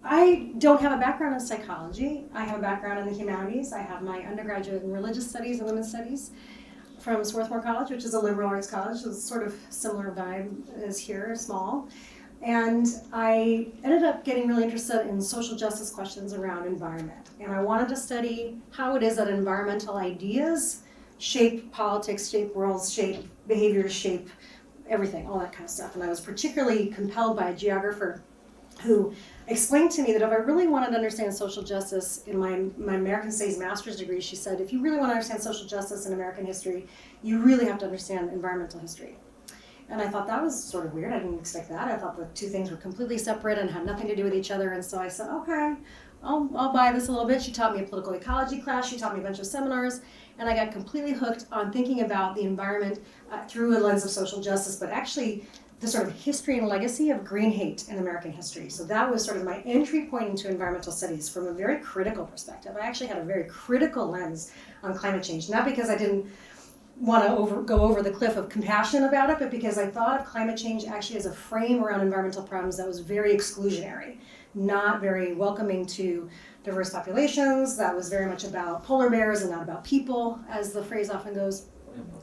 I don't have a background in psychology. I have a background in the humanities. I have my undergraduate in religious studies and women's studies from Swarthmore College, which is a liberal arts college. It's sort of similar vibe as here, small. And I ended up getting really interested in social justice questions around environment. And I wanted to study how it is that environmental ideas shape politics, shape worlds, shape behaviors, shape everything, all that kind of stuff. And I was particularly compelled by a geographer who explained to me that if I really wanted to understand social justice in my American Studies master's degree, she said, if you really want to understand social justice in American history, you really have to understand environmental history. And I thought that was sort of weird. I didn't expect that. I thought the two things were completely separate and had nothing to do with each other. And so I said, okay, I'll buy this a little bit. She taught me a political ecology class. She taught me a bunch of seminars. And I got completely hooked on thinking about the environment through a lens of social justice, but actually the sort of history and legacy of green hate in American history. So that was sort of my entry point into environmental studies from a very critical perspective. I actually had a very critical lens on climate change, not because I didn't want to go over the cliff of compassion about it, but because I thought of climate change actually as a frame around environmental problems that was very exclusionary, not very welcoming to diverse populations, that was very much about polar bears and not about people, as the phrase often goes.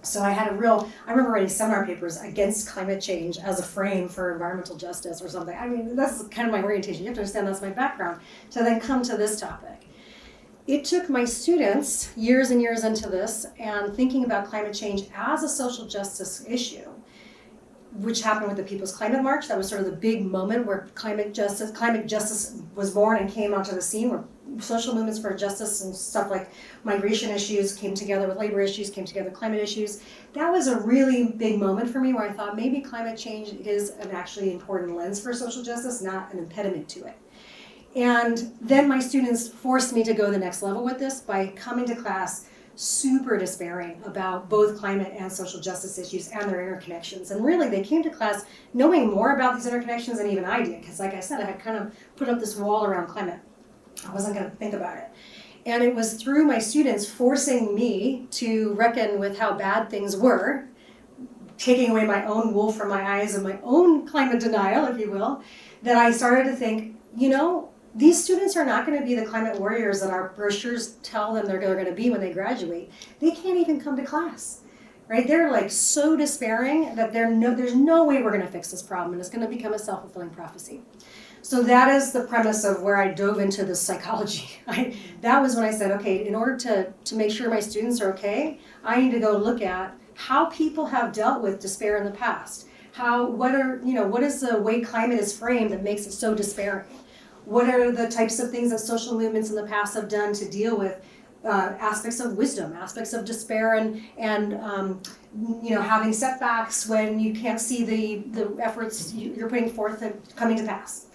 So I remember writing seminar papers against climate change as a frame for environmental justice or something. I mean, that's kind of my orientation. You have to understand that's my background to then come to this topic. It took my students years and years into this and thinking about climate change as a social justice issue, which happened with the People's Climate March. That was sort of the big moment where climate justice was born and came onto the scene, where social movements for justice and stuff like migration issues came together with labor issues, came together with climate issues. That was a really big moment for me where I thought maybe climate change is an actually important lens for social justice, not an impediment to it. And then my students forced me to go the next level with this by coming to class super despairing about both climate and social justice issues and their interconnections. And really, they came to class knowing more about these interconnections than even I did, because like I said, I had kind of put up this wall around climate. I wasn't going to think about it. And it was through my students forcing me to reckon with how bad things were, taking away my own wool from my eyes and my own climate denial, if you will, that I started to think, you know, these students are not going to be the climate warriors that our brochures tell them they're going to be when they graduate. They can't even come to class, right? They're like so despairing that there's no way we're going to fix this problem, and it's going to become a self-fulfilling prophecy. So that is the premise of where I dove into the psychology. That was when I said, okay, in order to make sure my students are okay, I need to go look at how people have dealt with despair in the past. What is the way climate is framed that makes it so despairing? What are the types of things that social movements in the past have done to deal with aspects of wisdom, aspects of despair, and having setbacks when you can't see the efforts you're putting forth and coming to pass.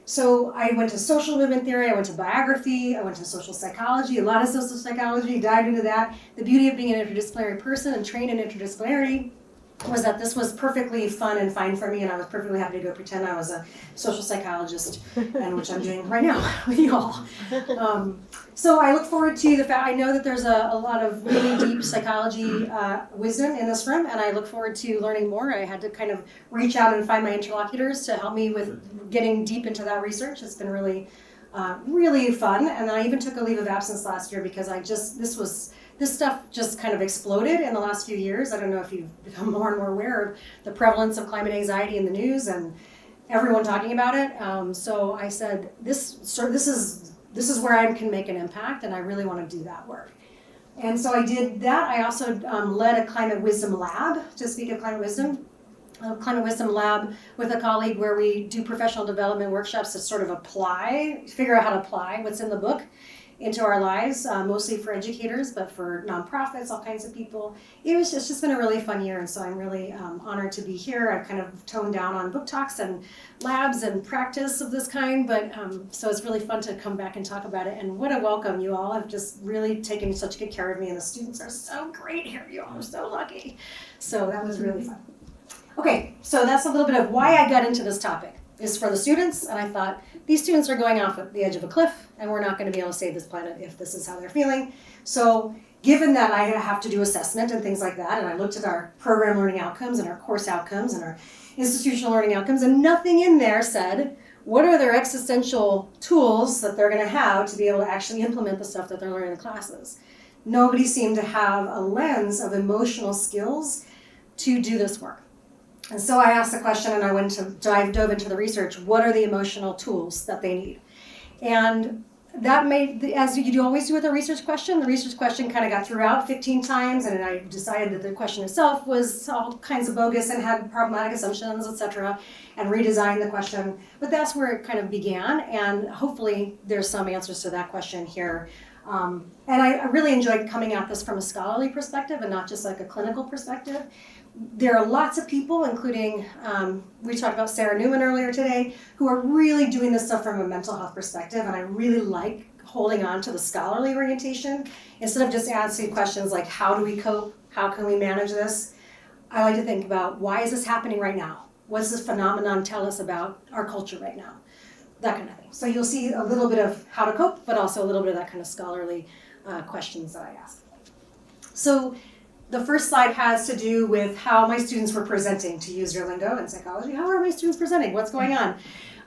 So I went to social movement theory, I went to biography, I went to social psychology, a lot of social psychology, dived into that. The beauty of being an interdisciplinary person and trained in interdisciplinarity was that this was perfectly fun and fine for me, and I was perfectly happy to go pretend I was a social psychologist, and which I'm doing right now with you all. So I look forward to the fact, I know that there's a lot of really deep psychology wisdom in this room, and I look forward to learning more. I had to kind of reach out and find my interlocutors to help me with getting deep into that research. It's been really, really fun, and then I even took a leave of absence last year because this stuff just kind of exploded in the last few years. I don't know if you've become more and more aware of the prevalence of climate anxiety in the news and everyone talking about it. So I said, this is where I can make an impact, and I really want to do that work. And so I did that. I also led a climate wisdom lab, to speak of climate wisdom. A climate wisdom lab with a colleague where we do professional development workshops to sort of figure out how to apply what's in the book into our lives, mostly for educators, but for nonprofits, all kinds of people. It's just been a really fun year, and so I'm really honored to be here. I've kind of toned down on book talks and labs and practice of this kind, but so it's really fun to come back and talk about it. And what a welcome. You all have just really taken such good care of me, and the students are so great here. You all are so lucky. So that was really fun. Okay, so that's a little bit of why I got into this topic. Is for the students, and I thought, these students are going off at the edge of a cliff, and we're not going to be able to save this planet if this is how they're feeling. So given that I have to do assessment and things like that, and I looked at our program learning outcomes and our course outcomes and our institutional learning outcomes, and nothing in there said, what are their existential tools that they're going to have to be able to actually implement the stuff that they're learning in the classes. Nobody seemed to have a lens of emotional skills to do this work. And so I asked the question, and I dove into the research. What are the emotional tools that they need? And that made, as you always do with a research question, the research question kind of got threw out 15 times, and I decided that the question itself was all kinds of bogus and had problematic assumptions, etc., and redesigned the question. But that's where it kind of began, and hopefully there's some answers to that question here. And I really enjoyed coming at this from a scholarly perspective and not just like a clinical perspective. There are lots of people, including, we talked about Sarah Newman earlier today, who are really doing this stuff from a mental health perspective, and I really like holding on to the scholarly orientation instead of just asking questions like, how do we cope? How can we manage this? I like to think about, why is this happening right now? What does this phenomenon tell us about our culture right now? That kind of thing. So you'll see a little bit of how to cope, but also a little bit of that kind of scholarly questions that I ask. So the first slide has to do with how my students were presenting, to use your lingo in psychology. How are my students presenting? What's going on?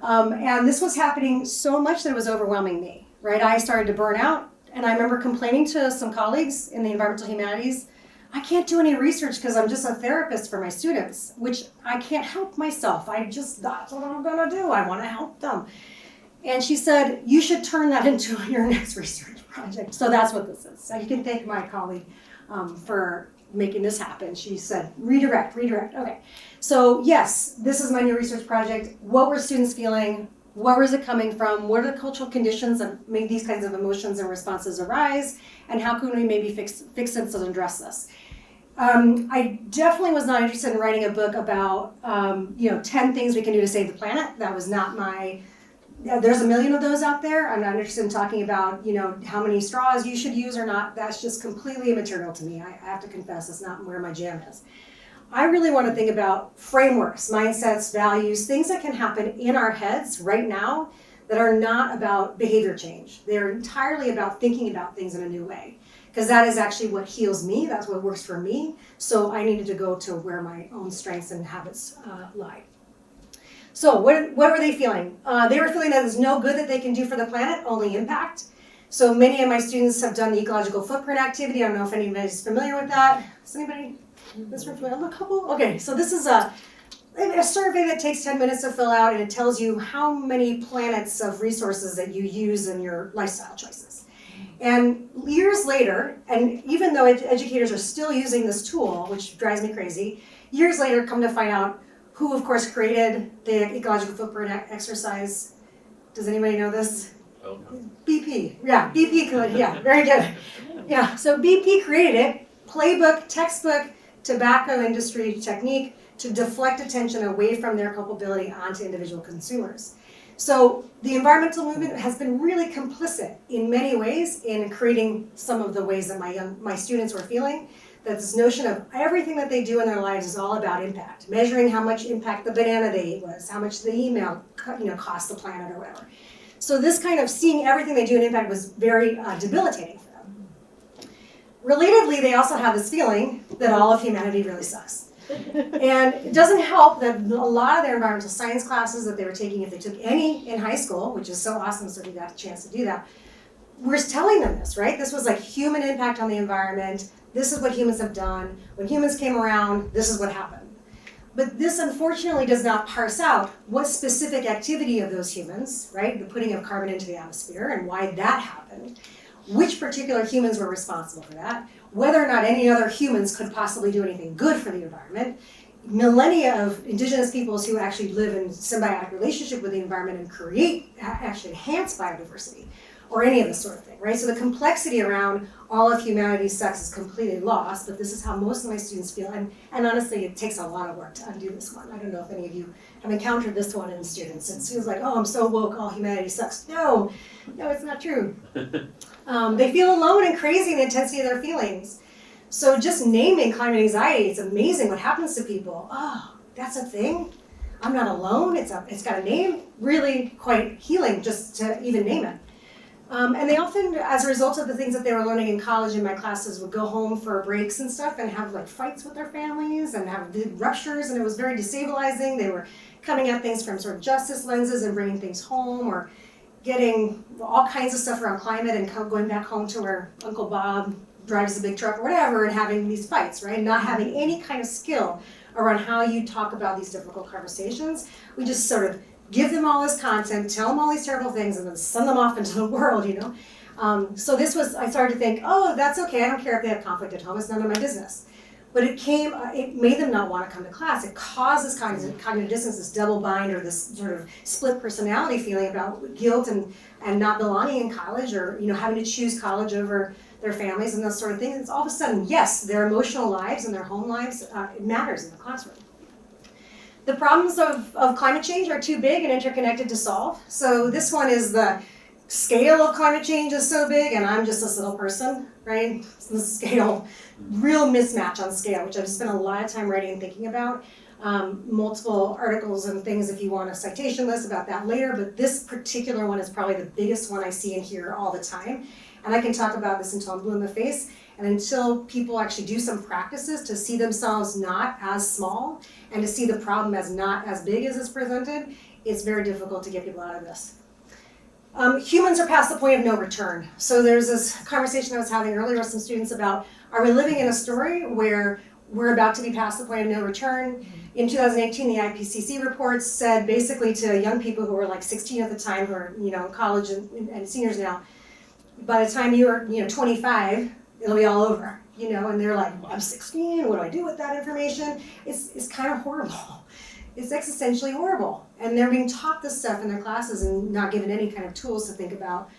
And this was happening so much that it was overwhelming me, right? I started to burn out, and I remember complaining to some colleagues in the environmental humanities, I can't do any research because I'm just a therapist for my students, which I can't help myself. That's what I'm gonna do. I wanna help them. And she said, you should turn that into your next research project. So that's what this is. So you can thank my colleague for making this happen. She said, redirect. Okay. So yes, this is my new research project. What were students feeling? Where was it coming from? What are the cultural conditions that make these kinds of emotions and responses arise? And how can we maybe fix it and address this? I definitely was not interested in writing a book about 10 things we can do to save the planet. That was not my... There's a million of those out there. I'm not interested in talking about, how many straws you should use or not. That's just completely immaterial to me. I have to confess, it's not where my jam is. I really want to think about frameworks, mindsets, values, things that can happen in our heads right now that are not about behavior change. They're entirely about thinking about things in a new way. Because that is actually what heals me. That's what works for me. So I needed to go to where my own strengths and habits lie. So what were they feeling? They were feeling that there's no good that they can do for the planet, only impact. So many of my students have done the ecological footprint activity. I don't know if anybody's familiar with that. Is anybody this room familiar? A couple? Okay, so this is a survey that takes 10 minutes to fill out, and it tells you how many planets of resources that you use in your lifestyle choices. And years later, and even though educators are still using this tool, which drives me crazy, years later come to find out who, of course, created the ecological footprint exercise. Does anybody know this? Oh, no. BP. Yeah, BP could. Yeah, very good. Yeah, so BP created it. Playbook, textbook, tobacco industry technique to deflect attention away from their culpability onto individual consumers. So the environmental movement has been really complicit in many ways in creating some of the ways that my students were feeling. That this notion of everything that they do in their lives is all about impact, measuring how much impact the banana they ate was, how much the email cost the planet or whatever. So this kind of seeing everything they do in impact was very debilitating for them. Relatedly, they also have this feeling that all of humanity really sucks. And it doesn't help that a lot of their environmental science classes that they were taking, if they took any in high school, which is so awesome, so we got a chance to do that, we're telling them this, right? This was like human impact on the environment. This is what humans have done. When humans came around, this is what happened. But this unfortunately does not parse out what specific activity of those humans, right? The putting of carbon into the atmosphere and why that happened, which particular humans were responsible for that, whether or not any other humans could possibly do anything good for the environment, millennia of indigenous peoples who actually live in symbiotic relationship with the environment and actually enhance biodiversity, or any of this sort of thing, right? So the complexity around all of humanity's sucks is completely lost, but this is how most of my students feel. And honestly, it takes a lot of work to undo this one. I don't know if any of you have encountered this one in students. It feels like, oh, I'm so woke, all humanity sucks. No, it's not true. They feel alone and crazy in the intensity of their feelings. So just naming climate anxiety, it's amazing what happens to people. Oh, that's a thing? I'm not alone, it's got a name? Really quite healing just to even name it. And they often, as a result of the things that they were learning in college in my classes, would go home for breaks and stuff and have like fights with their families and have big ruptures, and it was very destabilizing. They were coming at things from sort of justice lenses and bringing things home, or getting all kinds of stuff around climate and going back home to where Uncle Bob drives the big truck or whatever and having these fights, right? Not having any kind of skill around how you talk about these difficult conversations. We just sort of give them all this content, tell them all these terrible things, and then send them off into the world, you know? So this was, I started to think, oh, that's okay, I don't care if they have conflict at home, it's none of my business. But it made them not want to come to class. It caused this cognitive dissonance, this double bind, or this sort of split personality feeling about guilt and not belonging in college, or having to choose college over their families and those sort of things. And it's all of a sudden, yes, their emotional lives and their home lives, it matters in the classroom. The problems of climate change are too big and interconnected to solve. So this one is the scale of climate change is so big, and I'm just this little person, right? The scale, real mismatch on scale, which I've spent a lot of time writing and thinking about. Multiple articles and things if you want a citation list about that later, but this particular one is probably the biggest one I see and hear all the time. And I can talk about this until I'm blue in the face, and until people actually do some practices to see themselves not as small and to see the problem as not as big as it's presented, it's very difficult to get people out of this. Humans are past the point of no return. So there's this conversation I was having earlier with some students about, are we living in a story where we're about to be past the point of no return? In 2018, the IPCC report said basically to young people who were like 16 at the time, who are in college and seniors now, by the time you're 25, it'll be all over. And they're like, well, I'm 16, what do I do with that information? It's kind of horrible. It's existentially horrible. And they're being taught this stuff in their classes and not given any kind of tools to think about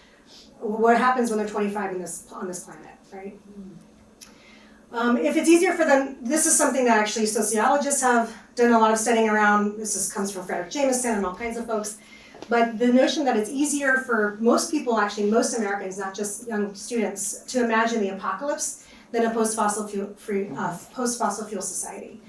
what happens when they're 25 on this planet, right? If it's easier for them, this is something that actually sociologists have done a lot of studying around. This comes from Frederick Jameson and all kinds of folks. But the notion that it's easier for most people, actually most Americans, not just young students, to imagine the apocalypse than a post-fossil fuel society.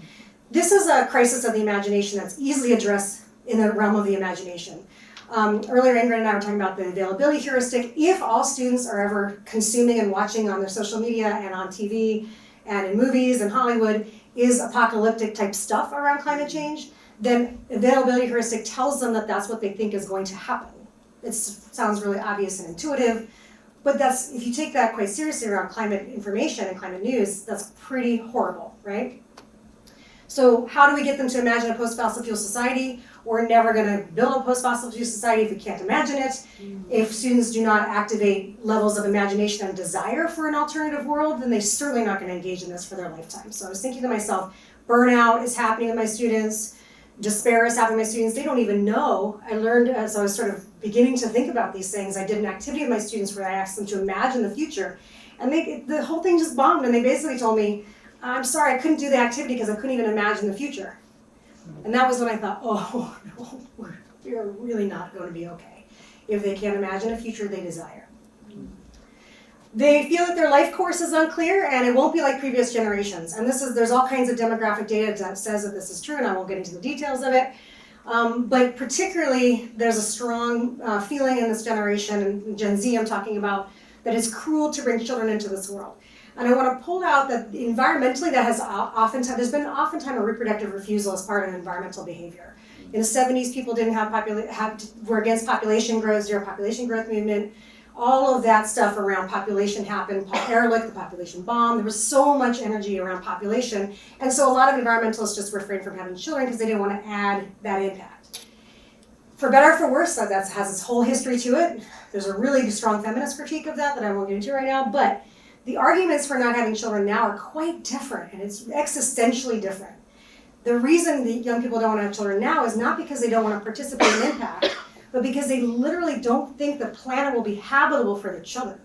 This is a crisis of the imagination that's easily addressed in the realm of the imagination. Earlier, Ingrid and I were talking about the availability heuristic. If all students are ever consuming and watching on their social media and on TV and in movies and Hollywood is apocalyptic type stuff around climate change, then availability heuristic tells them that that's what they think is going to happen. It sounds really obvious and intuitive, but if you take that quite seriously around climate information and climate news, that's pretty horrible, right? So how do we get them to imagine a post-fossil fuel society? We're never going to build a post-fossil fuel society if we can't imagine it. If students do not activate levels of imagination and desire for an alternative world, then they're certainly not going to engage in this for their lifetime. So I was thinking to myself, burnout is happening with my students, despair is happening with my students. They don't even know. I learned as I was sort of beginning to think about these things, I did an activity with my students where I asked them to imagine the future. And the whole thing just bombed, and they basically told me, I'm sorry, I couldn't do the activity because I couldn't even imagine the future. And that was when I thought, oh, no, we're really not going to be okay if they can't imagine a future they desire. They feel that their life course is unclear and it won't be like previous generations. And there's all kinds of demographic data that says that this is true, and I won't get into the details of it. But particularly, there's a strong feeling in this generation, and Gen Z I'm talking about, that it's cruel to bring children into this world. And I want to pull out that environmentally, there's been oftentimes a reproductive refusal as part of environmental behavior. In the 70s, people didn't were against population growth, zero population growth movement. All of that stuff around population happened. Paul Ehrlich, the population bomb. There was so much energy around population. And so a lot of environmentalists just refrained from having children because they didn't want to add that impact. For better or for worse, that has its whole history to it. There's a really strong feminist critique of that I won't get into right now. But the arguments for not having children now are quite different, and it's existentially different. The reason the young people don't want to have children now is not because they don't want to participate in impact, but because they literally don't think the planet will be habitable for their children.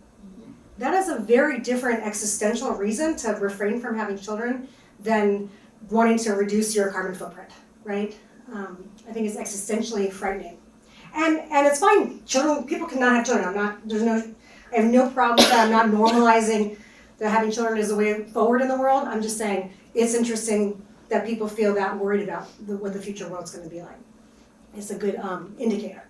That is a very different existential reason to refrain from having children than wanting to reduce your carbon footprint, right? I think it's existentially frightening. And it's fine, people cannot have children. I have no problem with that. I'm not normalizing that having children is the way forward in the world. I'm just saying it's interesting that people feel that worried about what the future world's going to be like. It's a good indicator.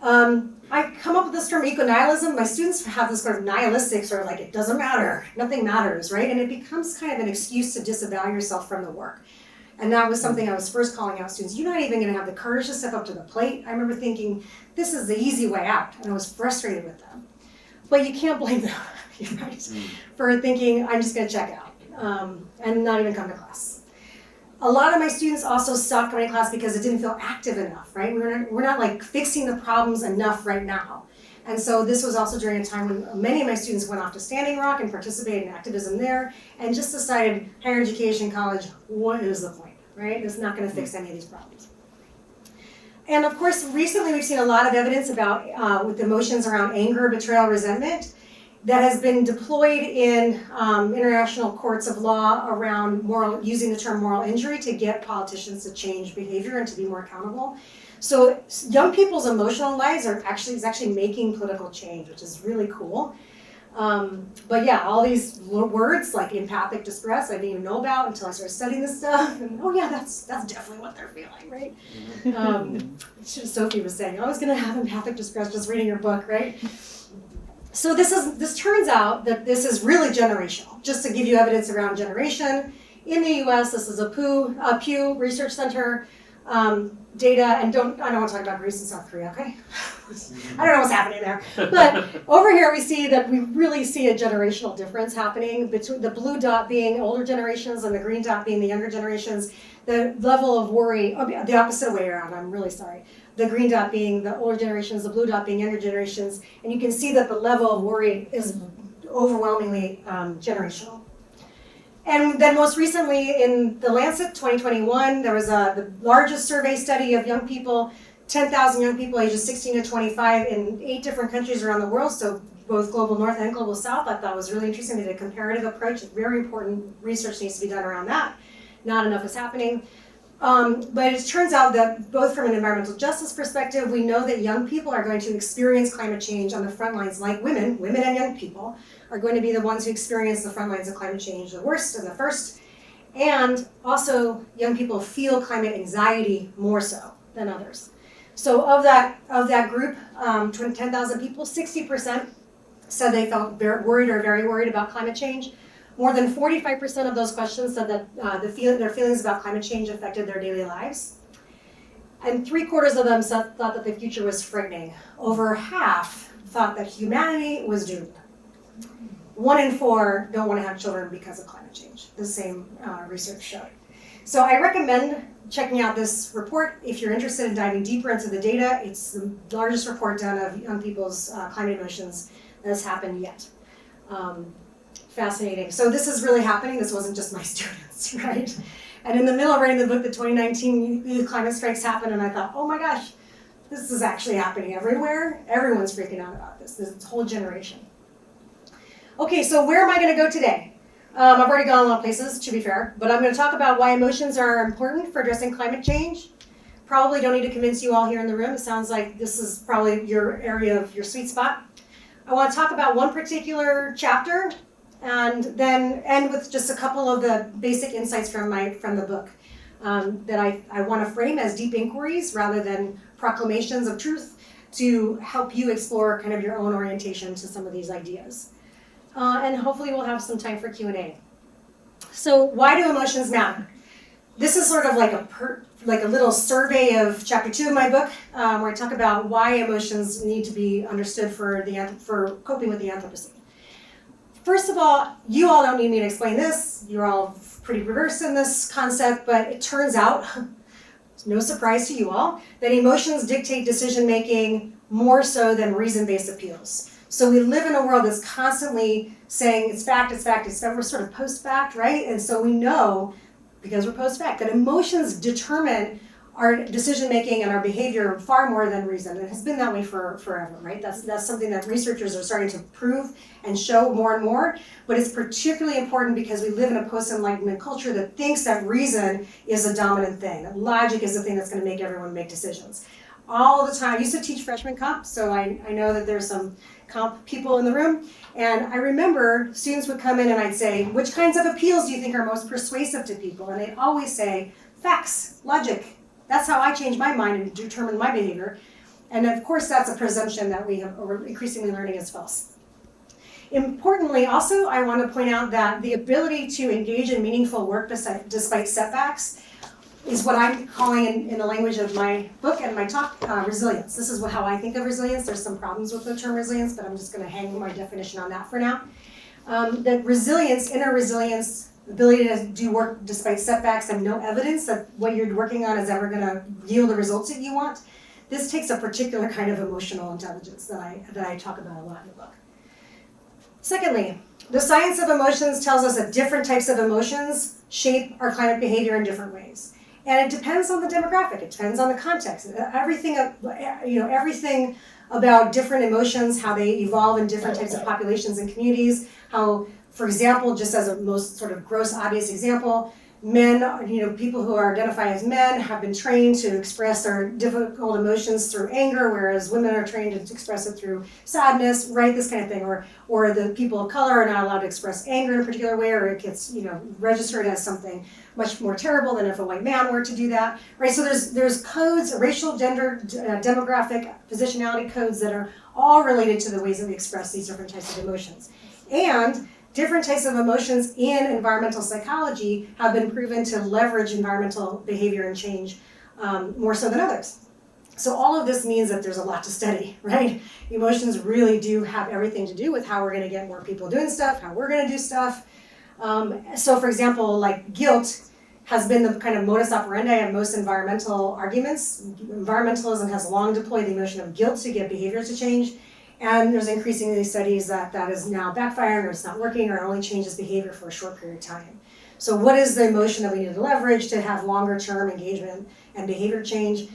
I come up with this term eco-nihilism. My students have this sort of nihilistic sort of like, it doesn't matter, nothing matters, right? And it becomes kind of an excuse to disavow yourself from the work. And that was something I was first calling out students. You're not even going to have the courage to step up to the plate. I remember thinking, this is the easy way out. And I was frustrated with them. But you can't blame them, right? For thinking, I'm just going to check out and not even come to class. A lot of my students also stopped coming to class because it didn't feel active enough, right? We're not like fixing the problems enough right now. And so this was also during a time when many of my students went off to Standing Rock and participated in activism there and just decided higher education, college, what is the point, right? It's not going to fix any of these problems. And of course, recently we've seen a lot of evidence about with emotions around anger, betrayal, resentment that has been deployed in international courts of law around using the term moral injury to get politicians to change behavior and to be more accountable. So young people's emotional lives is actually making political change, which is really cool. But yeah, all these words like empathic distress I didn't even know about until I started studying this stuff. And oh yeah, that's definitely what they're feeling, right? Sophie was saying, I was going to have empathic distress just reading your book, right? So this turns out that this is really generational. Just to give you evidence around generation, in the U.S., this is a Pew Research Center data, and I don't want to talk about Greece and South Korea, okay? I don't know what's happening there. But over here we see that we really see a generational difference happening between the blue dot being older generations and the green dot being the younger generations. The level of worry, the opposite way around, I'm really sorry. The green dot being the older generations, the blue dot being younger generations, and you can see that the level of worry is overwhelmingly generational. And then most recently in the Lancet 2021, there was the largest survey study of young people, 10,000 young people ages 16 to 25 in 8 different countries around the world, so both global north and global south. I thought was really interesting. They did a comparative approach. Very important research needs to be done around that. Not enough is happening. But it turns out that both from an environmental justice perspective, we know that young people are going to experience climate change on the front lines like women and young people are going to be the ones who experience the front lines of climate change the worst and the first. And also young people feel climate anxiety more so than others. So of that group, 10,000 people, 60% said they felt worried or very worried about climate change. More than 45% of those questions said that their feelings about climate change affected their daily lives. And 3/4 of them thought that the future was frightening. Over half thought that humanity was doomed. 1 in 4 don't want to have children because of climate change, the same research showed. So I recommend checking out this report if you're interested in diving deeper into the data. It's the largest report done of young people's climate emotions that has happened yet. Fascinating. So this is really happening. This wasn't just my students, right? And in the middle of writing the book, the 2019 youth climate strikes happened, and I thought, oh my gosh, this is actually happening everywhere. Everyone's freaking out about this whole generation. Okay, so where am I going to go today? I've already gone a lot of places, to be fair, but I'm going to talk about why emotions are important for addressing climate change. Probably don't need to convince you all here in the room. It sounds like this is probably your area of your sweet spot. I want to talk about one particular chapter, and then end with just a couple of the basic insights from the book that I want to frame as deep inquiries rather than proclamations of truth to help you explore kind of your own orientation to some of these ideas. And hopefully we'll have some time for Q&A. So why do emotions matter? This is sort of like a little survey of chapter 2 of my book, where I talk about why emotions need to be understood for coping with the Anthropocene. First of all, you all don't need me to explain this. You're all pretty versed in this concept, but it turns out, no surprise to you all, that emotions dictate decision-making more so than reason-based appeals. So we live in a world that's constantly saying it's fact, it's fact, it's fact. We're sort of post-fact, right? And so we know, because we're post-fact, that emotions determine our decision-making and our behavior far more than reason. It has been that way forever, right? That's something that researchers are starting to prove and show more and more, but it's particularly important because we live in a post-enlightenment culture that thinks that reason is a dominant thing, that logic is the thing that's going to make everyone make decisions. All the time. I used to teach freshman comp, so I know that there's some comp people in the room, and I remember students would come in and I'd say, which kinds of appeals do you think are most persuasive to people? And they'd always say, facts, logic. That's how I change my mind and determine my behavior. And of course, that's a presumption that we're increasingly learning is false. Importantly, also, I want to point out that the ability to engage in meaningful work despite setbacks is what I'm calling in the language of my book and my talk, resilience. This is how I think of resilience. There's some problems with the term resilience, but I'm just going to hang my definition on that for now. That resilience, inner resilience, ability to do work despite setbacks and no evidence that what you're working on is ever going to yield the results that you want. This takes a particular kind of emotional intelligence that I talk about a lot in the book. Secondly, the science of emotions tells us that different types of emotions shape our climate behavior in different ways. And it depends on the demographic, it depends on the context. Everything about different emotions, how they evolve in different types of populations and communities, how, for example, just as a most sort of gross, obvious example, men, people who are identified as men have been trained to express their difficult emotions through anger, whereas women are trained to express it through sadness, right? This kind of thing. Or the people of color are not allowed to express anger in a particular way, or it gets, registered as something much more terrible than if a white man were to do that, right? So there's codes, racial, gender, demographic, positionality codes that are all related to the ways that we express these different types of emotions. And different types of emotions in environmental psychology have been proven to leverage environmental behavior and change more so than others. So all of this means that there's a lot to study, right? Emotions really do have everything to do with how we're going to get more people doing stuff, how we're going to do stuff. So for example, like guilt has been the kind of modus operandi of most environmental arguments. Environmentalism has long deployed the emotion of guilt to get behavior to change. And there's increasingly studies that is now backfiring, or it's not working, or only changes behavior for a short period of time. So what is the emotion that we need to leverage to have longer term engagement and behavior change?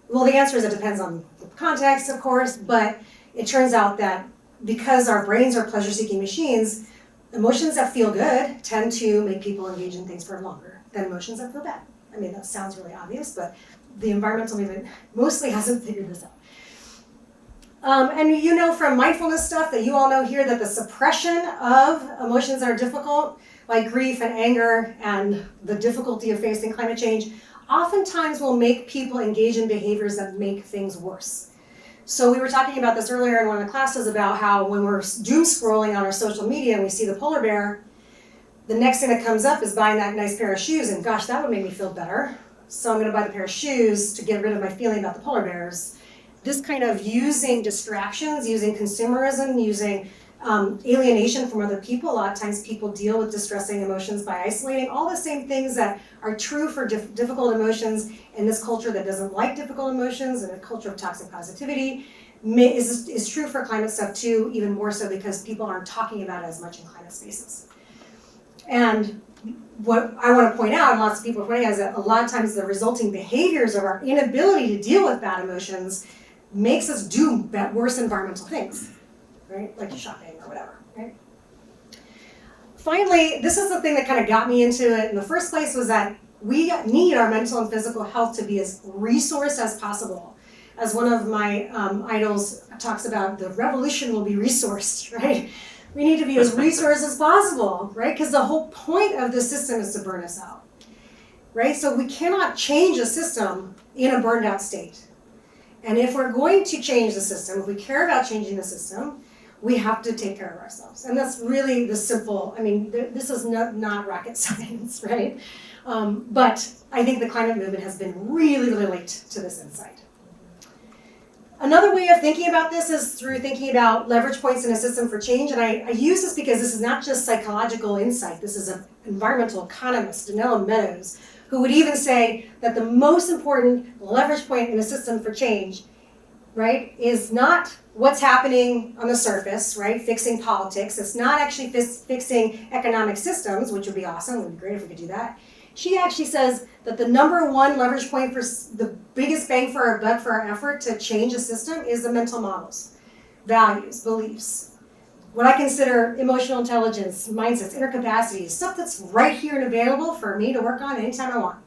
Well, the answer is it depends on the context, of course, but it turns out that because our brains are pleasure-seeking machines, emotions that feel good tend to make people engage in things for longer than emotions that feel bad. I mean, that sounds really obvious, but the environmental movement mostly hasn't figured this out. And from mindfulness stuff that you all know here that the suppression of emotions that are difficult, like grief and anger and the difficulty of facing climate change, oftentimes will make people engage in behaviors that make things worse. So we were talking about this earlier in one of the classes about how when we're doom scrolling on our social media and we see the polar bear, the next thing that comes up is buying that nice pair of shoes, and gosh, that would make me feel better. So I'm going to buy the pair of shoes to get rid of my feeling about the polar bears. This kind of using distractions, using consumerism, using alienation from other people. A lot of times people deal with distressing emotions by isolating. All the same things that are true for difficult emotions in this culture that doesn't like difficult emotions, and a culture of toxic positivity, is true for climate stuff too, even more so because people aren't talking about it as much in climate spaces. And what I want to point out, and lots of people are pointing out, is that a lot of times the resulting behaviors of our inability to deal with bad emotions makes us do worse environmental things, right? Like shopping or whatever, right? Finally, this is the thing that kind of got me into it in the first place, was that we need our mental and physical health to be as resourced as possible. As one of my idols talks about, the revolution will be resourced, right? We need to be as resourced as possible, right? Because the whole point of the system is to burn us out, right? So we cannot change a system in a burned out state. And if we're going to change the system, if we care about changing the system, we have to take care of ourselves. And that's really the simple, this is not rocket science, right? But I think the climate movement has been really, really late to this insight. Another way of thinking about this is through thinking about leverage points in a system for change. And I use this because this is not just psychological insight. This is an environmental economist, Danella Meadows, who would even say that the most important leverage point in a system for change, right, is not what's happening on the surface, right, fixing politics. It's not actually fixing economic systems, which would be awesome. It would be great if we could do that. She actually says that the number one leverage point for the biggest bang for our buck for our effort to change a system is the mental models, values, beliefs, what I consider emotional intelligence, mindsets, inner capacities, stuff that's right here and available for me to work on anytime I want.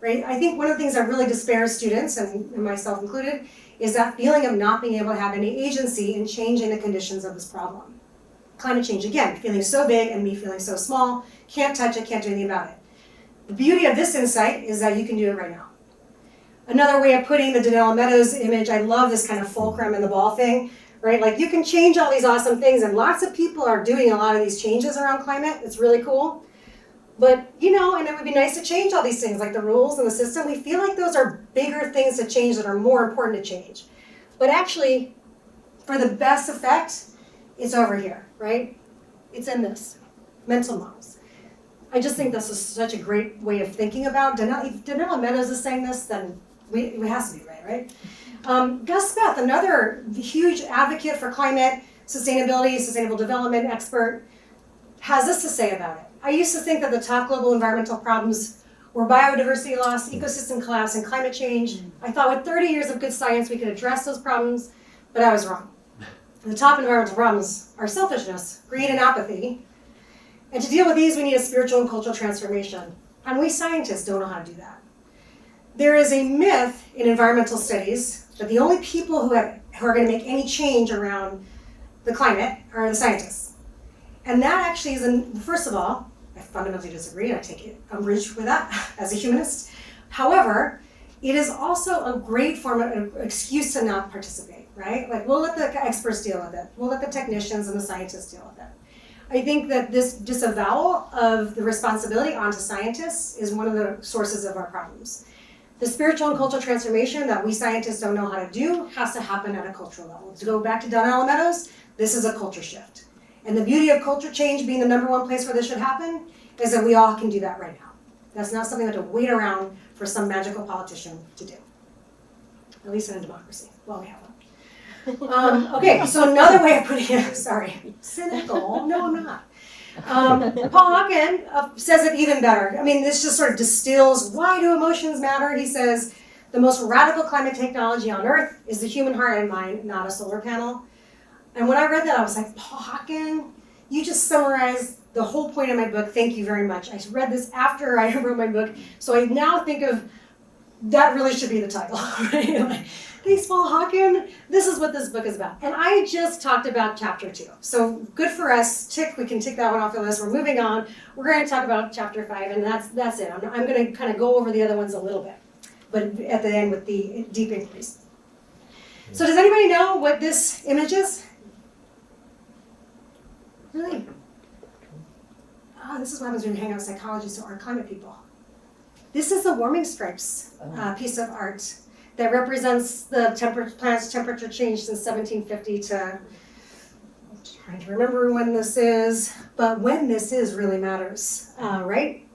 Right? I think one of the things that really despairs students, and myself included, is that feeling of not being able to have any agency in changing the conditions of this problem. Climate change, again, feeling so big and me feeling so small, can't touch it, can't do anything about it. The beauty of this insight is that you can do it right now. Another way of putting the Danella Meadows image, I love this kind of fulcrum in the ball thing, right? Like you can change all these awesome things, and lots of people are doing a lot of these changes around climate. It's really cool. But, and it would be nice to change all these things, like the rules and the system. We feel like those are bigger things to change that are more important to change. But actually, for the best effect, it's over here, right? It's in this, mental models. I just think this is such a great way of thinking about. If Donella Meadows is saying this, then it has to be right? Gus Speth, another huge advocate for climate, sustainability, sustainable development expert, has this to say about it. I used to think that the top global environmental problems were biodiversity loss, ecosystem collapse, and climate change. I thought with 30 years of good science we could address those problems, but I was wrong. The top environmental problems are selfishness, greed, and apathy. And to deal with these, we need a spiritual and cultural transformation. And we scientists don't know how to do that. There is a myth in environmental studies that the only people who are going to make any change around the climate are the scientists. And that actually is, first of all, I fundamentally disagree, and I take umbrage with that as a humanist. However, it is also a great form of an excuse to not participate, right? Like, we'll let the experts deal with it. We'll let the technicians and the scientists deal with it. I think that this disavowal of the responsibility onto scientists is one of the sources of our problems. The spiritual and cultural transformation that we scientists don't know how to do has to happen at a cultural level. To go back to Donella Meadows, this is a culture shift. And the beauty of culture change being the #1 place where this should happen is that we all can do that right now. That's not something we have to wait around for some magical politician to do. At least in a democracy. Well, we have one. Okay, so another way of putting it, sorry, cynical, no I'm not. Paul Hawken says it even better. I mean, this just sort of distills why do emotions matter. He says, the most radical climate technology on Earth is the human heart and mind, not a solar panel. And when I read that, I was like, Paul Hawken, you just summarized the whole point of my book. Thank you very much. I read this after I wrote my book, so I now think of that really should be the title, right? Like, thanks, Paul Hawken. This is what this book is about. And I just talked about chapter 2. So good for us. We can tick that one off the list. We're moving on. We're going to talk about chapter 5, and that's it. I'm going to kind of go over the other ones a little bit, but at the end with the deep inquiries. So does anybody know what this image is? Really? This is what happens when you hang out with psychologists who aren't climate people. This is the warming stripes piece of art that represents the planet's temperature change since 1750 to, I'm trying to remember when this is, but when this is really matters, right?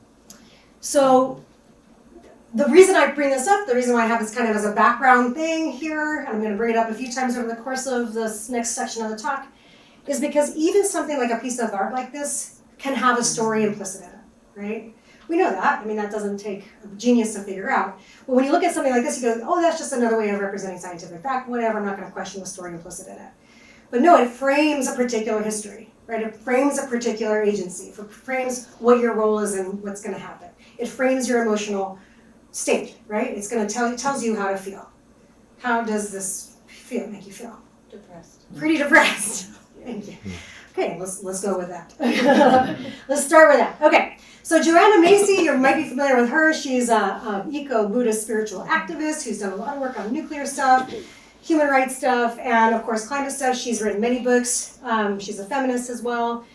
So the reason I bring this up, the reason why I have this kind of as a background thing here, and I'm going to bring it up a few times over the course of this next section of the talk, is because even something like a piece of art like this can have a story implicit in it, right? We know that. I mean, that doesn't take a genius to figure out. But when you look at something like this, you go, oh, that's just another way of representing scientific fact, whatever, I'm not going to question the story implicit in it. But no, it frames a particular history, right? It frames a particular agency. It frames what your role is and what's going to happen. It frames your emotional state, right? It's going to tells you how to feel. How does this make you feel? Depressed. Pretty depressed. Thank you. Okay, let's go with that. Let's start with that. Okay, so Joanna Macy, you might be familiar with her. She's a eco-Buddhist spiritual activist who's done a lot of work on nuclear stuff, human rights stuff, and of course climate stuff. She's written many books. She's a feminist as well.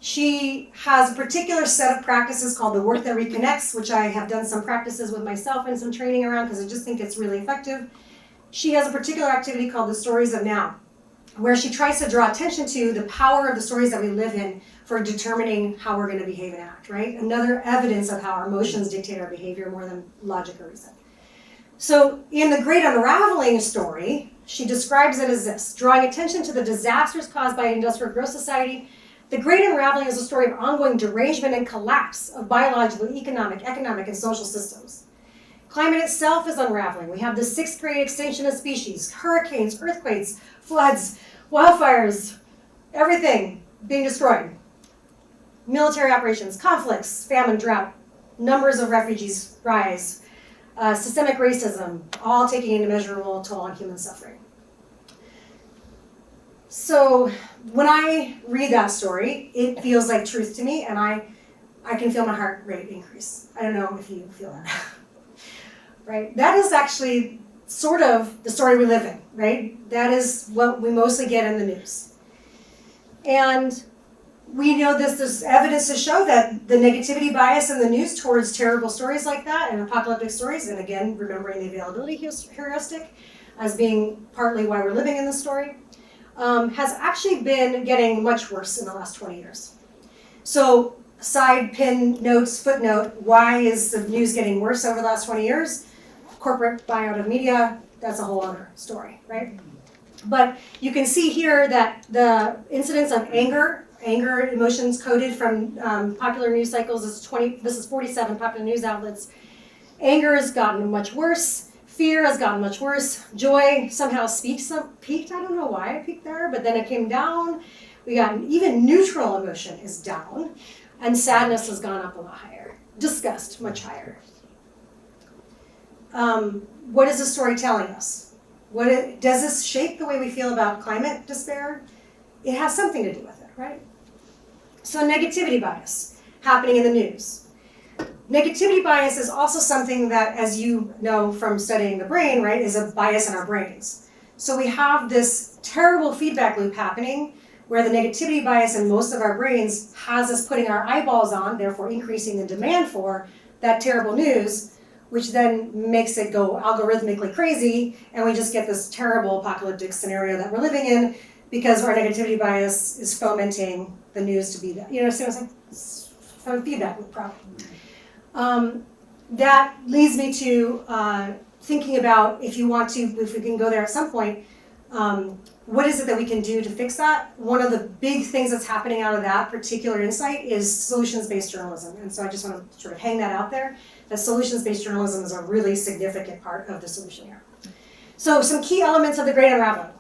She has a particular set of practices called the work that reconnects, which I have done some practices with myself and some training around because I just think it's really effective. She has a particular activity called the stories of now, where she tries to draw attention to the power of the stories that we live in for determining how we're going to behave and act, right? Another evidence of how our emotions dictate our behavior more than logic or reason. So in the Great Unraveling story, she describes it as this: drawing attention to the disasters caused by industrial growth society. The Great Unraveling is a story of ongoing derangement and collapse of biological, economic, and social systems. Climate itself is unraveling. We have the 6th great extinction of species, hurricanes, earthquakes, floods, wildfires, everything being destroyed. Military operations, conflicts, famine, drought, numbers of refugees rise, systemic racism, all taking an immeasurable toll on human suffering. So when I read that story, it feels like truth to me, and I can feel my heart rate increase. I don't know if you feel that. Right? That is actually sort of the story we live in, right? That is what we mostly get in the news. And We know there's evidence to show that the negativity bias in the news towards terrible stories like that and apocalyptic stories, and again, remembering the availability heuristic as being partly why we're living in this story, has actually been getting much worse in the last 20 years. So side pin notes, footnote, why is the news getting worse over the last 20 years? Corporate buyout of media, that's a whole other story, right? But you can see here that the incidence of anger emotions coded from popular news cycles this is 47 popular news outlets. Anger has gotten much worse. Fear has gotten much worse. Joy somehow peaked. I don't know why it peaked there, but then it came down. We got even neutral emotion is down, and sadness has gone up a lot higher. Disgust, much higher. What is the story telling us? Does this shape the way we feel about climate despair? It has something to do with it, right? So negativity bias happening in the news. Negativity bias is also something that, as you know from studying the brain, right, is a bias in our brains. So we have this terrible feedback loop happening where the negativity bias in most of our brains has us putting our eyeballs on, therefore increasing the demand for that terrible news, which then makes it go algorithmically crazy, and we just get this terrible apocalyptic scenario that we're living in because our negativity bias is fomenting the news to be that. You know what I'm saying? It's a feedback loop problem. That leads me to thinking about if we can go there at some point, what is it that we can do to fix that? One of the big things that's happening out of that particular insight is solutions-based journalism. And so I just want to sort of hang that out there, that solutions-based journalism is a really significant part of the solution here. So some key elements of the Great Unraveling.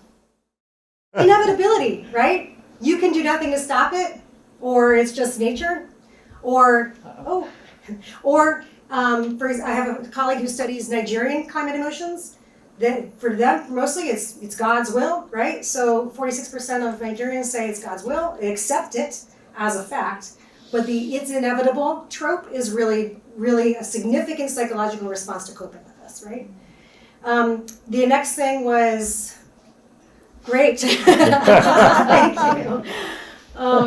Inevitability, right? You can do nothing to stop it, or it's just nature, or, I have a colleague who studies Nigerian climate emotions. That for them, mostly it's God's will, right? So 46% of Nigerians say it's God's will. They accept it as a fact. But the it's inevitable trope is really, really a significant psychological response to coping with this, right? The next thing was, great. Thank you.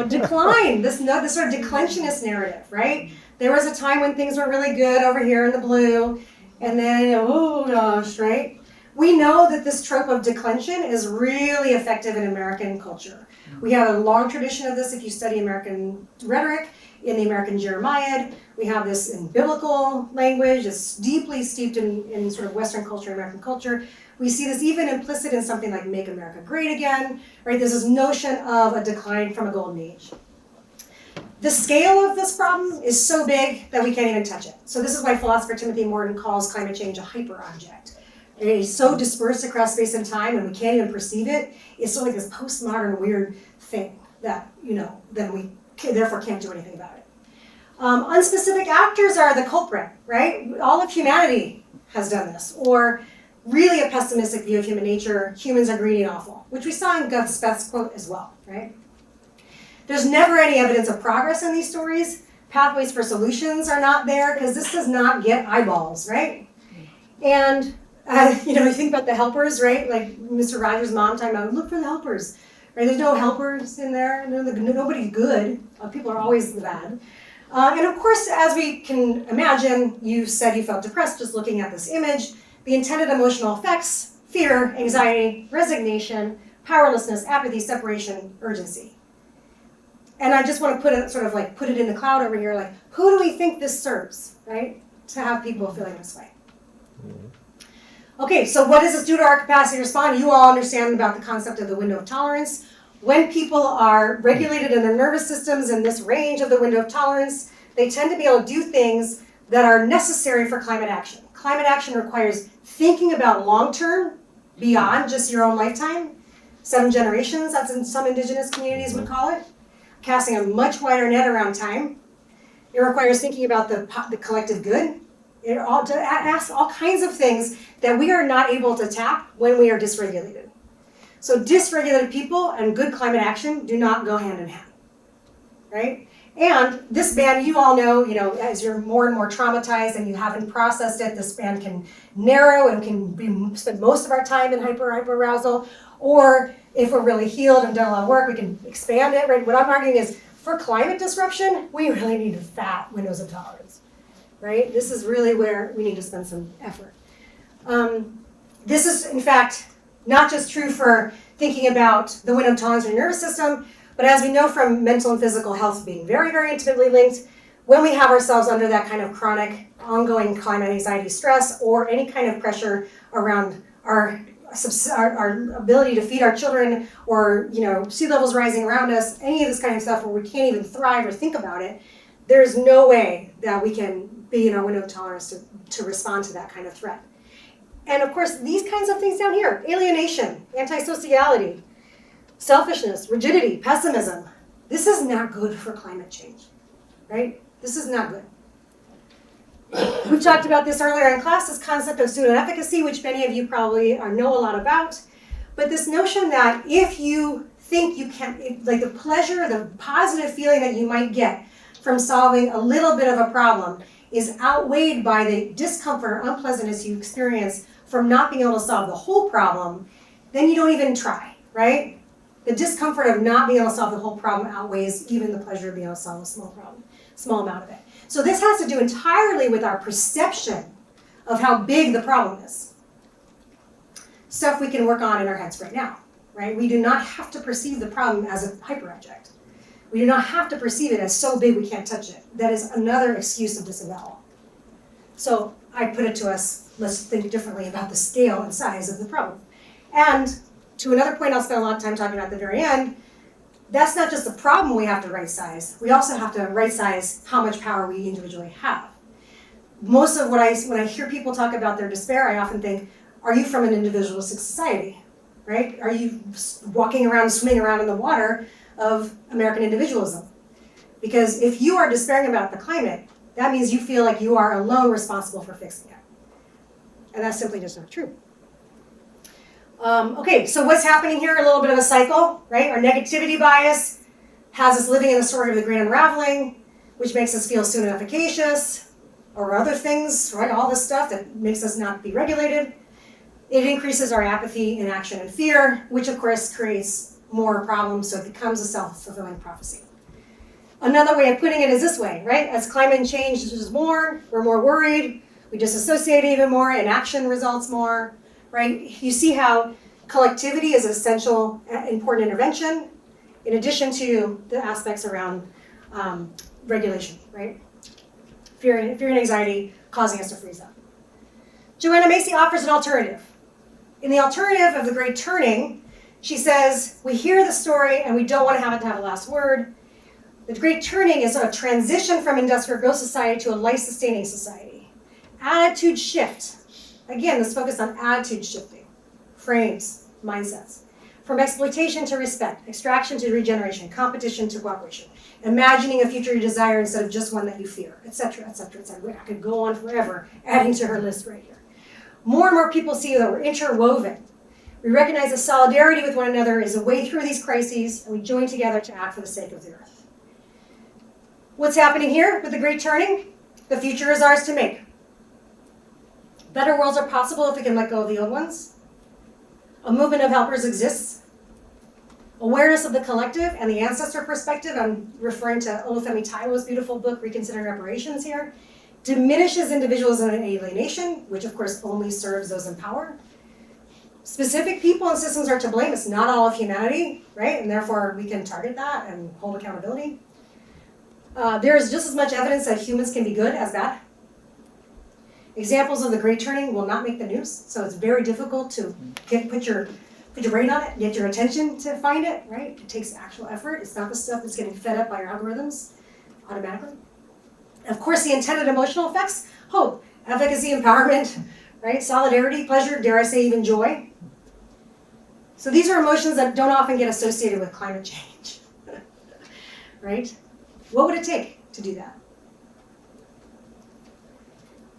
Decline, this sort of declensionist narrative, right? There was a time when things were really good over here in the blue, and then, oh gosh, right? We know that this trope of declension is really effective in American culture. We have a long tradition of this if you study American rhetoric, in the American Jeremiad. We have this in biblical language. It's deeply steeped in sort of Western culture, American culture. We see this even implicit in something like Make America Great Again, right? There's this notion of a decline from a golden age. The scale of this problem is so big that we can't even touch it. So this is why philosopher Timothy Morton calls climate change a hyperobject. It is so dispersed across space and time, and we can't even perceive it. It's sort of like this postmodern weird thing that, then we therefore can't do anything about it. Unspecific actors are the culprit, right? All of humanity has done this, or really a pessimistic view of human nature. Humans are greedy and awful, which we saw in Gus Speth's quote as well, right? There's never any evidence of progress in these stories. Pathways for solutions are not there because this does not get eyeballs, right? And you think about the helpers, right? Like Mr. Rogers' mom talking about, look for the helpers, right? There's no helpers in there. Nobody's good. People are always the bad. And of course, as we can imagine, you said you felt depressed just looking at this image. The intended emotional effects, fear, anxiety, resignation, powerlessness, apathy, separation, urgency. And I just want to put it in the cloud over here, like, who do we think this serves, right? To have people feeling this way. Okay, so what does this do to our capacity to respond? You all understand about the concept of the window of tolerance. When people are regulated in their nervous systems in this range of the window of tolerance, they tend to be able to do things that are necessary for climate action. Climate action requires thinking about long-term, beyond just your own lifetime. 7 generations, that's in some indigenous communities would call it. Casting a much wider net around time. It requires thinking about the collective good. It asks all kinds of things that we are not able to tap when we are dysregulated. So dysregulated people and good climate action do not go hand in hand, right? And this band, you all know, as you're more and more traumatized and you haven't processed it, this band can narrow and can spend most of our time in hyperarousal. Or if we're really healed and done a lot of work, we can expand it, right? What I'm arguing is For climate disruption, we really need fat windows of tolerance, right? This is really where we need to spend some effort. This is, in fact, not just true for thinking about the window of tolerance in your nervous system, but as we know from mental and physical health being very, very intimately linked, when we have ourselves under that kind of chronic, ongoing climate anxiety stress or any kind of pressure around our ability to feed our children, or sea levels rising around us, any of this kind of stuff where we can't even thrive or think about it, there's no way that we can be in our window of tolerance to respond to that kind of threat. And of course, these kinds of things down here: alienation, antisociality, selfishness, rigidity, pessimism. This is not good for climate change, right? This is not good. We talked about this earlier in class, this concept of pseudo-efficacy, which many of you probably know a lot about. But this notion that if you think you can, like the pleasure, the positive feeling that you might get from solving a little bit of a problem is outweighed by the discomfort or unpleasantness you experience from not being able to solve the whole problem, then you don't even try, right? The discomfort of not being able to solve the whole problem outweighs even the pleasure of being able to solve a small amount of it. So this has to do entirely with our perception of how big the problem is. Stuff we can work on in our heads right now, right? We do not have to perceive the problem as a hyperobject. We do not have to perceive it as so big we can't touch it. That is another excuse of disavowal. So I put it to us, let's think differently about the scale and size of the problem. And to another point I'll spend a lot of time talking about at the very end, that's not just the problem we have to right size. We also have to right size how much power we individually have. Most of when I hear people talk about their despair, I often think, are you from an individualistic society, right? Are you walking around, swimming around in the water of American individualism? Because if you are despairing about the climate, that means you feel like you are alone responsible for fixing it. And that's simply just not true. Okay, so what's happening here? A little bit of a cycle, right? Our negativity bias has us living in the story of the great unraveling, which makes us feel soon and efficacious, or other things, right? All this stuff that makes us not be regulated. It increases our apathy, inaction, and fear, which of course creates more problems, so it becomes a self-fulfilling prophecy. Another way of putting it is this way, right? As climate change is more, we're more worried, we disassociate even more, inaction results more, right? You see how collectivity is an essential, important intervention, in addition to the aspects around regulation, right? Fear and anxiety causing us to freeze up. Joanna Macy offers an alternative. In the alternative of the Great Turning, she says, we hear the story and we don't want to have it to have a last word. The Great Turning is a transition from industrial growth society to a life-sustaining society. Attitude shift. Again, this focus on attitude shifting. Frames, mindsets. From exploitation to respect, extraction to regeneration, competition to cooperation. Imagining a future you desire instead of just one that you fear, etc., etc., etc. I could go on forever, adding to her list right here. More and more people see that we're interwoven. We recognize that solidarity with one another is a way through these crises, and we join together to act for the sake of the earth. What's happening here with the Great Turning? The future is ours to make. Better worlds are possible if we can let go of the old ones. A movement of helpers exists. Awareness of the collective and the ancestor perspective, I'm referring to Olufemi Taiwo's beautiful book, Reconsidering Reparations here, diminishes individualism and alienation, which of course only serves those in power. Specific people and systems are to blame. It's not all of humanity, right? And therefore we can target that and hold accountability. There is just as much evidence that humans can be good as bad. Examples of the Great Turning will not make the news, so it's very difficult to put your brain on it, get your attention to find it, right? It takes actual effort. It's not the stuff that's getting fed up by your algorithms automatically. Of course, the intended emotional effects: hope, efficacy, empowerment, right? Solidarity, pleasure, dare I say even joy. So these are emotions that don't often get associated with climate change, right? What would it take to do that?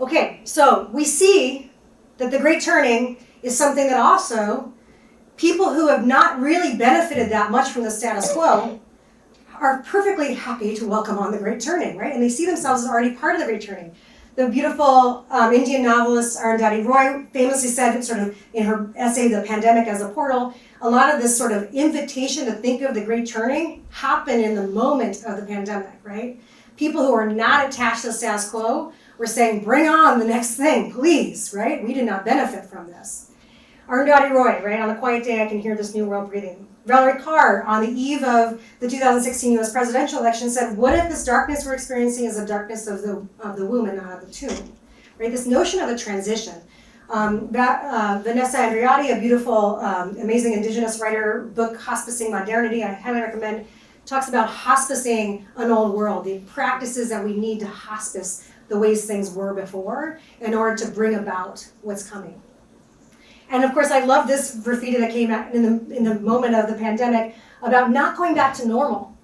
Okay, so we see that the Great Turning is something that also people who have not really benefited that much from the status quo are perfectly happy to welcome on the Great Turning, right? And they see themselves as already part of the Great Turning. The beautiful Indian novelist Arundhati Roy famously said, sort of in her essay, The Pandemic as a Portal, a lot of this sort of invitation to think of the Great Turning happened in the moment of the pandemic, right? People who are not attached to the status quo were saying, bring on the next thing, please, right? We did not benefit from this. Arundhati Roy, right? On a quiet day, I can hear this new world breathing. Valerie Carr, on the eve of the 2016 US presidential election, said, what if this darkness we're experiencing is a darkness of the womb and not of the tomb? Right? This notion of a transition. Vanessa Andreotti, a beautiful, amazing indigenous writer, book, Hospicing Modernity, I highly recommend, talks about hospicing an old world, the practices that we need to hospice the ways things were before in order to bring about what's coming. And of course, I love this graffiti that came out in the moment of the pandemic about not going back to normal.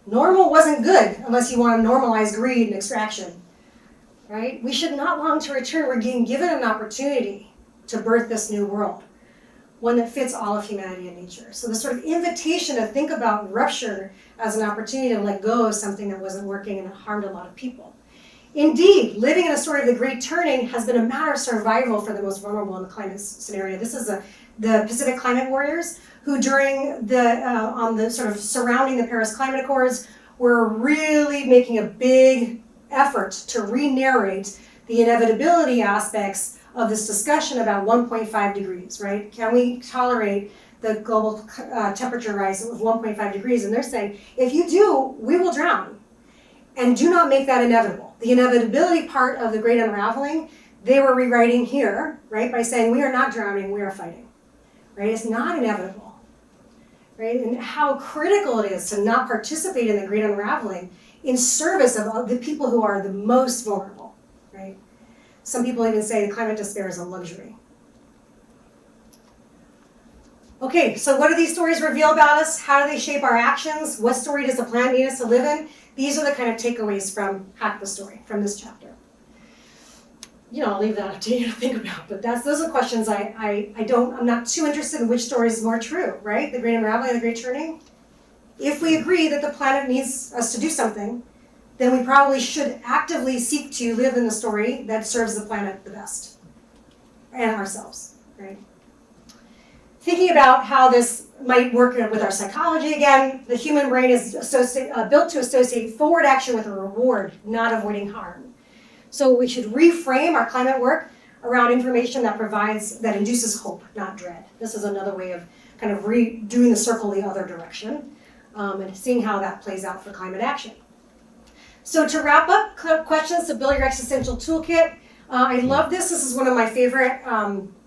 Normal wasn't good unless you want to normalize greed and extraction, right? We should not long to return. We're being given an opportunity to birth this new world, one that fits all of humanity and nature. So the sort of invitation to think about rupture as an opportunity to let go of something that wasn't working and harmed a lot of people. Indeed, living in a story of the Great Turning has been a matter of survival for the most vulnerable in the climate scenario. This is the Pacific climate warriors who during on the sort of surrounding the Paris Climate Accords were really making a big effort to re-narrate the inevitability aspects of this discussion about 1.5 degrees, right? Can we tolerate the global temperature rise of 1.5 degrees? And they're saying, if you do, we will drown. And do not make that inevitable. The inevitability part of the great unraveling, they were rewriting here, right, by saying we are not drowning, we are fighting, right? It's not inevitable, right? And how critical it is to not participate in the great unraveling in service of the people who are the most vulnerable, right? Some people even say climate despair is a luxury. Okay, so what do these stories reveal about us? How do they shape our actions? What story does the planet need us to live in? These are the kind of takeaways from Hack the Story, from this chapter. I'll leave that up to you to think about, but those are questions I'm not too interested in which story is more true, right? The Great Unraveling and the Great Turning. If we agree that the planet needs us to do something, then we probably should actively seek to live in the story that serves the planet the best, and ourselves, right? Thinking about how this might work with our psychology again, the human brain is built to associate forward action with a reward, not avoiding harm. So we should reframe our climate work around information that induces hope, not dread. This is another way of kind of doing the circle the other direction and seeing how that plays out for climate action. So to wrap up, questions to build your existential toolkit. I love this. This is one of my favorite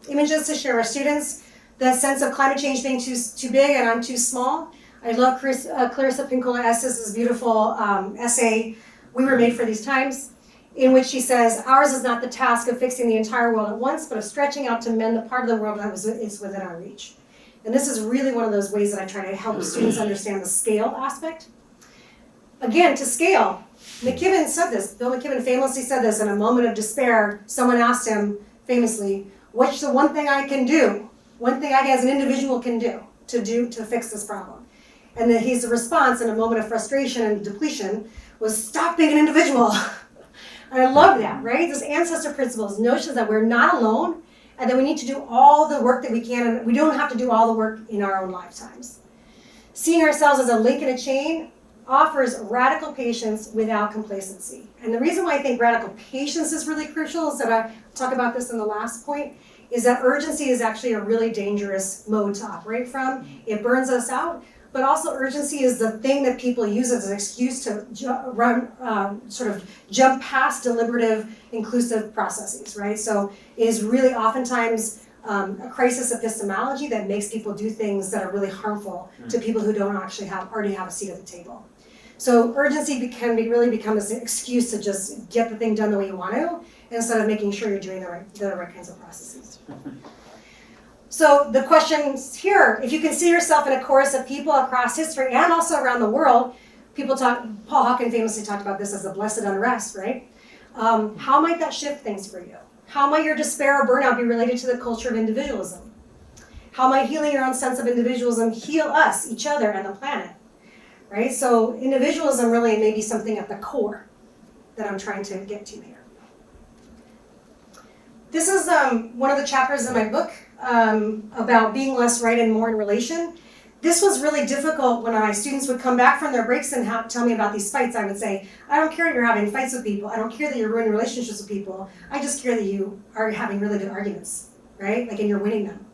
images to share with students. The sense of climate change being too big and I'm too small. I love Clarissa Pinkola Estes' beautiful essay, We Were Made for These Times, in which she says, ours is not the task of fixing the entire world at once, but of stretching out to mend the part of the world that is within our reach. And this is really one of those ways that I try to help students understand the scale aspect. Again, to scale, McKibben said this, Bill McKibben famously said this in a moment of despair. Someone asked him famously, what's the one thing I can do? One thing I as an individual can do to fix this problem. And then his response in a moment of frustration and depletion was, stop being an individual. And I love that, right? This ancestor principle, this notion that we're not alone and that we need to do all the work that we can, and we don't have to do all the work in our own lifetimes. Seeing ourselves as a link in a chain offers radical patience without complacency. And the reason why I think radical patience is really crucial is that I talk about this in the last point, is that urgency is actually a really dangerous mode to operate from. It burns us out, but also urgency is the thing that people use as an excuse to jump past deliberative, inclusive processes, right? So it is really oftentimes a crisis epistemology that makes people do things that are really harmful to people who don't actually already have a seat at the table. So urgency can really become this excuse to just get the thing done the way you want to, instead of making sure you're doing the right kinds of processes. So the questions here, if you consider yourself in a chorus of people across history and also around the world, Paul Hawken famously talked about this as the blessed unrest, right? How might that shift things for you? How might your despair or burnout be related to the culture of individualism? How might healing your own sense of individualism heal us, each other, and the planet? Right? So individualism really may be something at the core that I'm trying to get to here. This is one of the chapters in my book about being less right and more in relation. This was really difficult when my students would come back from their breaks and tell me about these fights. I would say, I don't care that you're having fights with people. I don't care that you're ruining relationships with people. I just care that you are having really good arguments, right? Like, and you're winning them.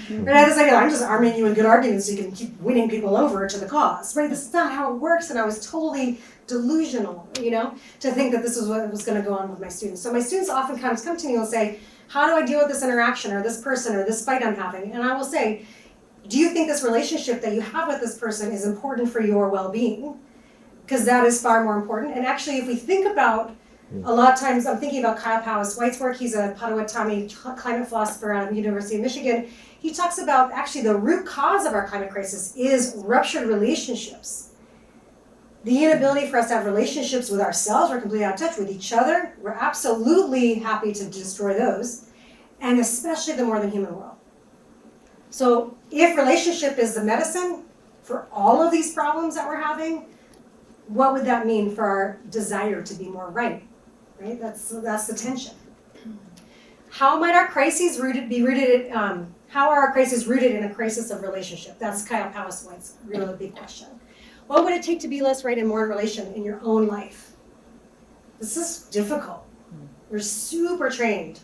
And I was like, I'm just arming you in good arguments so you can keep winning people over to the cause, right? This is not how it works. And I was totally delusional, to think that this was what was going to go on with my students. So my students oftentimes come to me and will say, how do I deal with this interaction or this person or this fight I'm having? And I will say, do you think this relationship that you have with this person is important for your well-being? Because that is far more important. And actually, if we think about, a lot of times I'm thinking about Kyle Powys-White's work. He's a Potawatomi climate philosopher out of the University of Michigan. He talks about actually the root cause of our climate crisis is ruptured relationships. The inability for us to have relationships with ourselves, we're completely out of touch with each other. We're absolutely happy to destroy those, and especially the more than human world. So if relationship is the medicine for all of these problems that we're having, what would that mean for our desire to be more right? Right? That's the tension. How might our crises how are our crises rooted in a crisis of relationship? That's Kyle Powys-White's really big question. What would it take to be less right and more in relation in your own life? This is difficult. We're super trained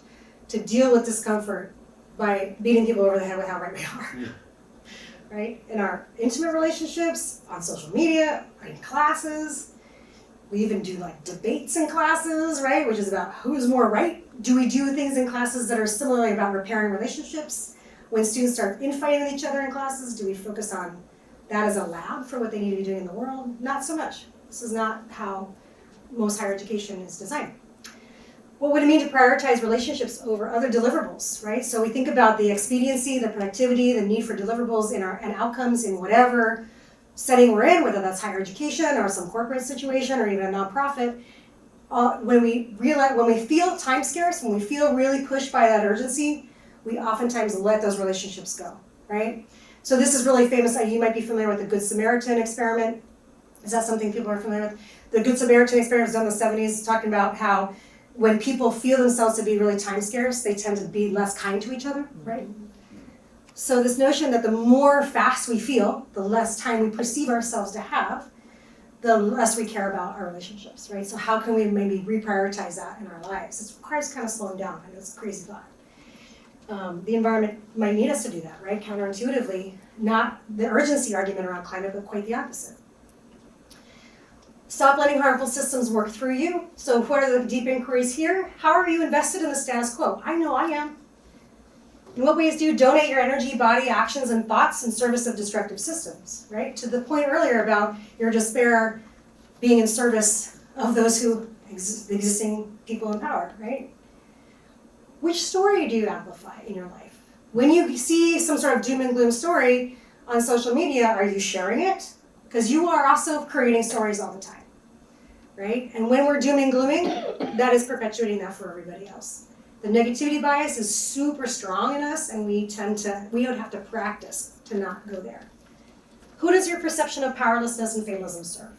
to deal with discomfort by beating people over the head with how right we are. Right? In our intimate relationships, on social media, in classes. We even do like debates in classes, right? Which is about who's more right. Do we do things in classes that are similarly about repairing relationships? When students start infighting with each other in classes, do we focus on that as a lab for what they need to be doing in the world? Not so much. This is not how most higher education is designed. What would it mean to prioritize relationships over other deliverables, right? So we think about the expediency, the productivity, the need for deliverables and outcomes in whatever setting we're in, whether that's higher education or some corporate situation or even a nonprofit. When we feel time scarce, when we feel really pushed by that urgency, we oftentimes let those relationships go, right? So this is really famous. You might be familiar with the Good Samaritan experiment. Is that something people are familiar with? The Good Samaritan experiment was done in the 70s, talking about how when people feel themselves to be really time scarce, they tend to be less kind to each other, right? So this notion that the more fast we feel, the less time we perceive ourselves to have, the less we care about our relationships, right? So how can we maybe reprioritize that in our lives? It requires kind of slowing down. I know it's a crazy thought. The environment might need us to do that, right? Counterintuitively, not the urgency argument around climate, but quite the opposite. Stop letting harmful systems work through you. So what are the deep inquiries here? How are you invested in the status quo? I know I am. In what ways do you donate your energy, body, actions, and thoughts in service of destructive systems, right? To the point earlier about your despair being in service of those who existing people in power, right? Which story do you amplify in your life? When you see some sort of doom and gloom story on social media, are you sharing it? Because you are also creating stories all the time, right? And when we're doom and glooming, that is perpetuating that for everybody else. The negativity bias is super strong in us, and we would have to practice to not go there. Who does your perception of powerlessness and fatalism serve?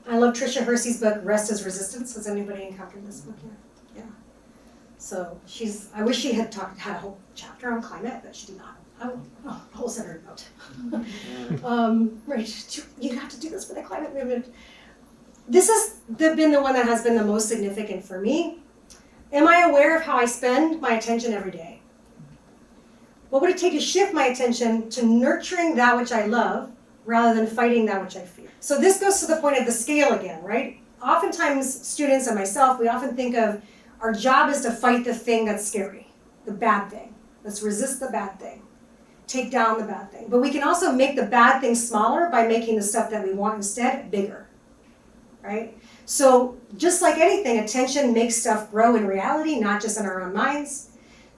I love Tricia Hersey's book, Rest is Resistance. Has anybody encountered this book yet? Yeah. So I wish she had a whole chapter on climate, but she did not. A whole center note. Right, you have to do this for the climate movement. This has been the one that has been the most significant for me. Am I aware of how I spend my attention every day? What would it take to shift my attention to nurturing that which I love rather than fighting that which I fear? So this goes to the point of the scale again, right? Oftentimes, students and myself, we often think of our job is to fight the thing that's scary, the bad thing. Let's resist the bad thing. Take down the bad thing. But we can also make the bad thing smaller by making the stuff that we want instead bigger, right? So just like anything, attention makes stuff grow in reality, not just in our own minds.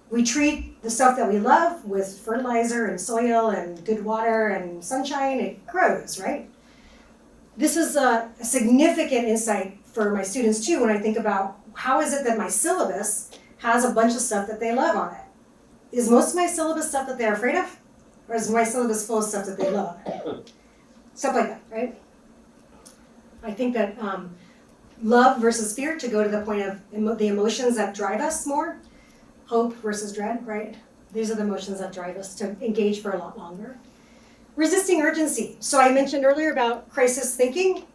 We treat the stuff that we love with fertilizer and soil and good water and sunshine, it grows, right? This is a significant insight for my students too when I think about how is it that my syllabus has a bunch of stuff that they love on it. Is most of my syllabus stuff that they're afraid of? Or is my syllabus full of stuff that they love? Stuff like that, right? I think that love versus fear, to go to the point of the emotions that drive us more. Hope versus dread, right? These are the emotions that drive us to engage for a lot longer. Resisting urgency. So I mentioned earlier about crisis thinking.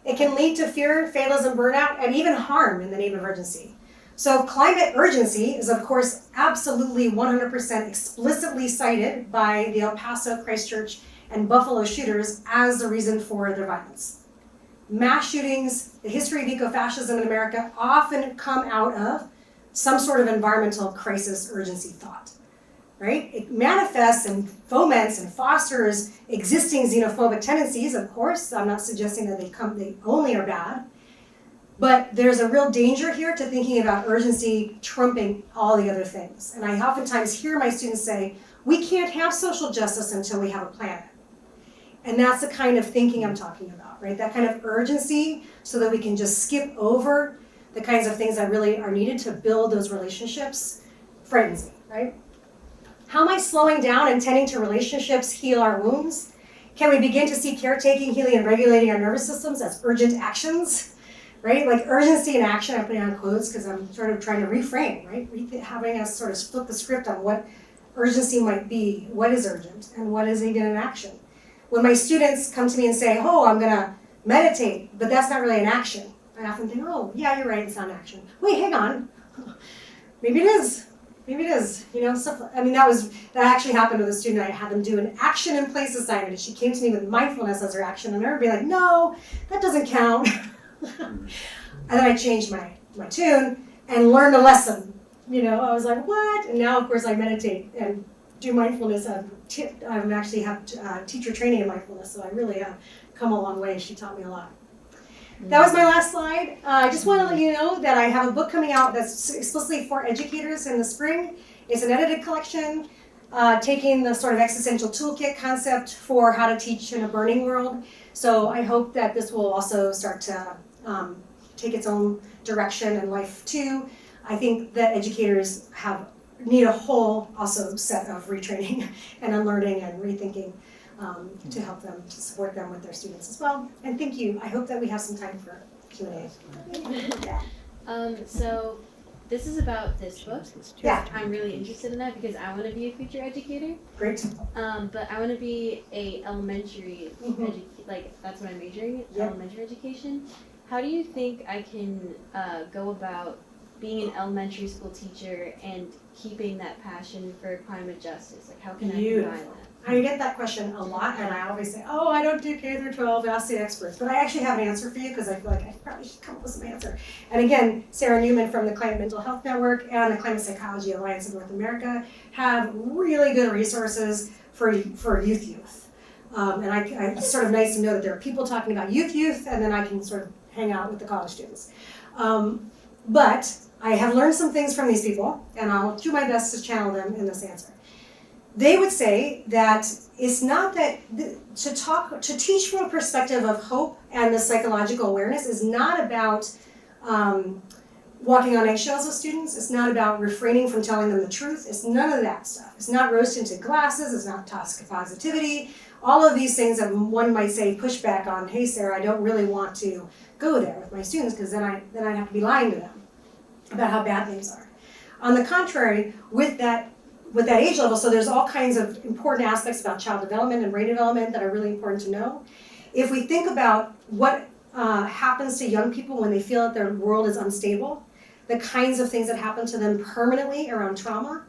It can lead to fear, fatalism, burnout, and even harm in the name of urgency. So climate urgency is, of course, absolutely 100% explicitly cited by the El Paso, Christchurch, and Buffalo shooters as the reason for their violence. Mass shootings, the history of eco-fascism in America often come out of some sort of environmental crisis urgency thought, right? It manifests and foments and fosters existing xenophobic tendencies, of course. I'm not suggesting that they only are bad, but there's a real danger here to thinking about urgency trumping all the other things. And I oftentimes hear my students say, we can't have social justice until we have a planet. And that's the kind of thinking I'm talking about, right? That kind of urgency so that we can just skip over the kinds of things that really are needed to build those relationships frightens me, right? How am I slowing down and tending to relationships heal our wounds? Can we begin to see caretaking, healing, and regulating our nervous systems as urgent actions, right? Like urgency and action, I'm putting on quotes because I'm sort of trying to reframe, right? Having us sort of flip the script on what urgency might be, what is urgent, and what is even an action. When my students come to me and say, oh, I'm gonna meditate, but that's not really an action, I often think, oh, yeah, you're right, it's not an action. Wait, hang on. Maybe it is. Maybe it is. You know, stuff. I mean, that actually happened with a student. I had them do an action in place assignment, and she came to me with mindfulness as her action, and I would be like, no, that doesn't count. And then I changed my tune and learned a lesson. You know, I was like, what? And now, of course, I meditate and do mindfulness. I actually have teacher training in mindfulness, so I really have come a long way. She taught me a lot. That was my last slide. I just want to let you know that I have a book coming out that's explicitly for educators in the spring. It's an edited collection, taking the sort of existential toolkit concept for how to teach in a burning world. So I hope that this will also start to take its own direction in life too. I think that educators need a whole also set of retraining and unlearning and rethinking to help them, to support them with their students as well. And thank you. I hope that we have some time for Q&A. So this is about this book. Yeah. I'm really interested in that because I want to be a future educator. Great. But I want to be a elementary, like that's what I'm majoring in, Yep. elementary education. How do you think I can go about being an elementary school teacher and keeping that passion for climate justice? Like, how can I combine that? I get that question a lot, and I always say, oh, I don't do K through 12, ask the experts. But I actually have an answer for you because I feel like I probably should come up with some answer. And again, Sarah Newman from the Climate Mental Health Network and the Climate Psychology Alliance of North America have really good resources for youth. And it's sort of nice to know that there are people talking about youth, and then I can sort of hang out with the college students. But I have learned some things from these people, and I'll do my best to channel them in this answer. They would say that it's not that to teach from a perspective of hope and the psychological awareness is not about walking on eggshells with students. It's not about refraining from telling them the truth. It's none of that stuff. It's not rose-tinted glasses. It's not toxic positivity. All of these things that one might say push back on, hey, Sarah, I don't really want to go there with my students because then I'd have to be lying to them about how bad things are. On the contrary, with that age level, so there's all kinds of important aspects about child development and brain development that are really important to know. If we think about what happens to young people when they feel that their world is unstable, the kinds of things that happen to them permanently around trauma,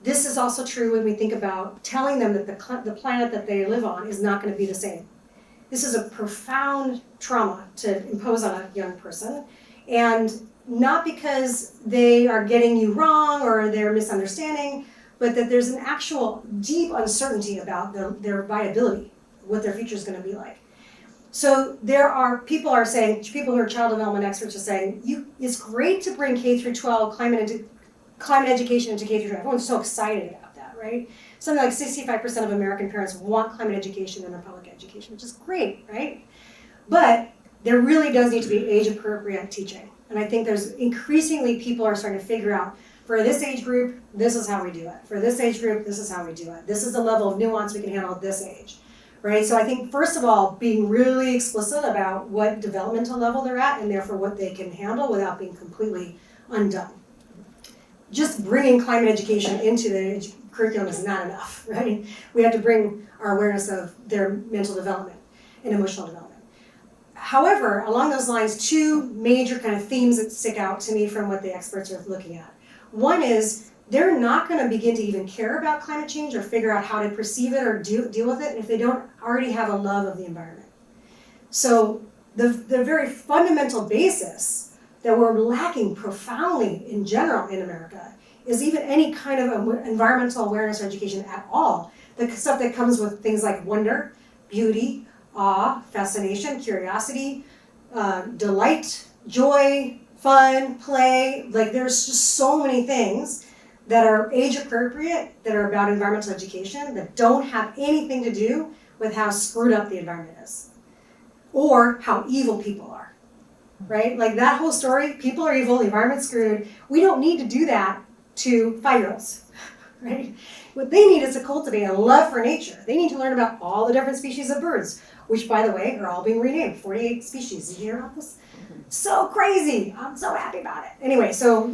this is also true when we think about telling them that the planet that they live on is not going to be the same. This is a profound trauma to impose on a young person, and not because they are getting you wrong or they're misunderstanding, but that there's an actual deep uncertainty about their viability, what their future is going to be like. So people who are child development experts are saying, it's great to bring K through 12 climate education into K through 12. Everyone's so excited about that, right? Something like 65% of American parents want climate education in their public education, which is great, right? But there really does need to be age-appropriate teaching. And I think there's increasingly people are starting to figure out, for this age group, this is how we do it. For this age group, this is how we do it. This is the level of nuance we can handle at this age. right? So I think, first of all, being really explicit about what developmental level they're at and therefore what they can handle without being completely undone. Just bringing climate education into the curriculum is not enough, right? We have to bring our awareness of their mental development and emotional development. However, along those lines, two major kind of themes that stick out to me from what the experts are looking at. One is they're not going to begin to even care about climate change or figure out how to perceive it or deal with it if they don't already have a love of the environment. So the very fundamental basis that we're lacking profoundly in general in America is even any kind of environmental awareness or education at all. The stuff that comes with things like wonder, beauty, awe, fascination, curiosity, delight, joy, fun, play. Like there's just so many things that are age appropriate, that are about environmental education, that don't have anything to do with how screwed up the environment is or how evil people are, right? Like that whole story, people are evil, the environment's screwed. We don't need to do that to 5-year-olds, right? What they need is to cultivate a love for nature. They need to learn about all the different species of birds, which, by the way, are all being renamed. 48 species. Did you hear about this? So crazy. I'm so happy about it. Anyway, so,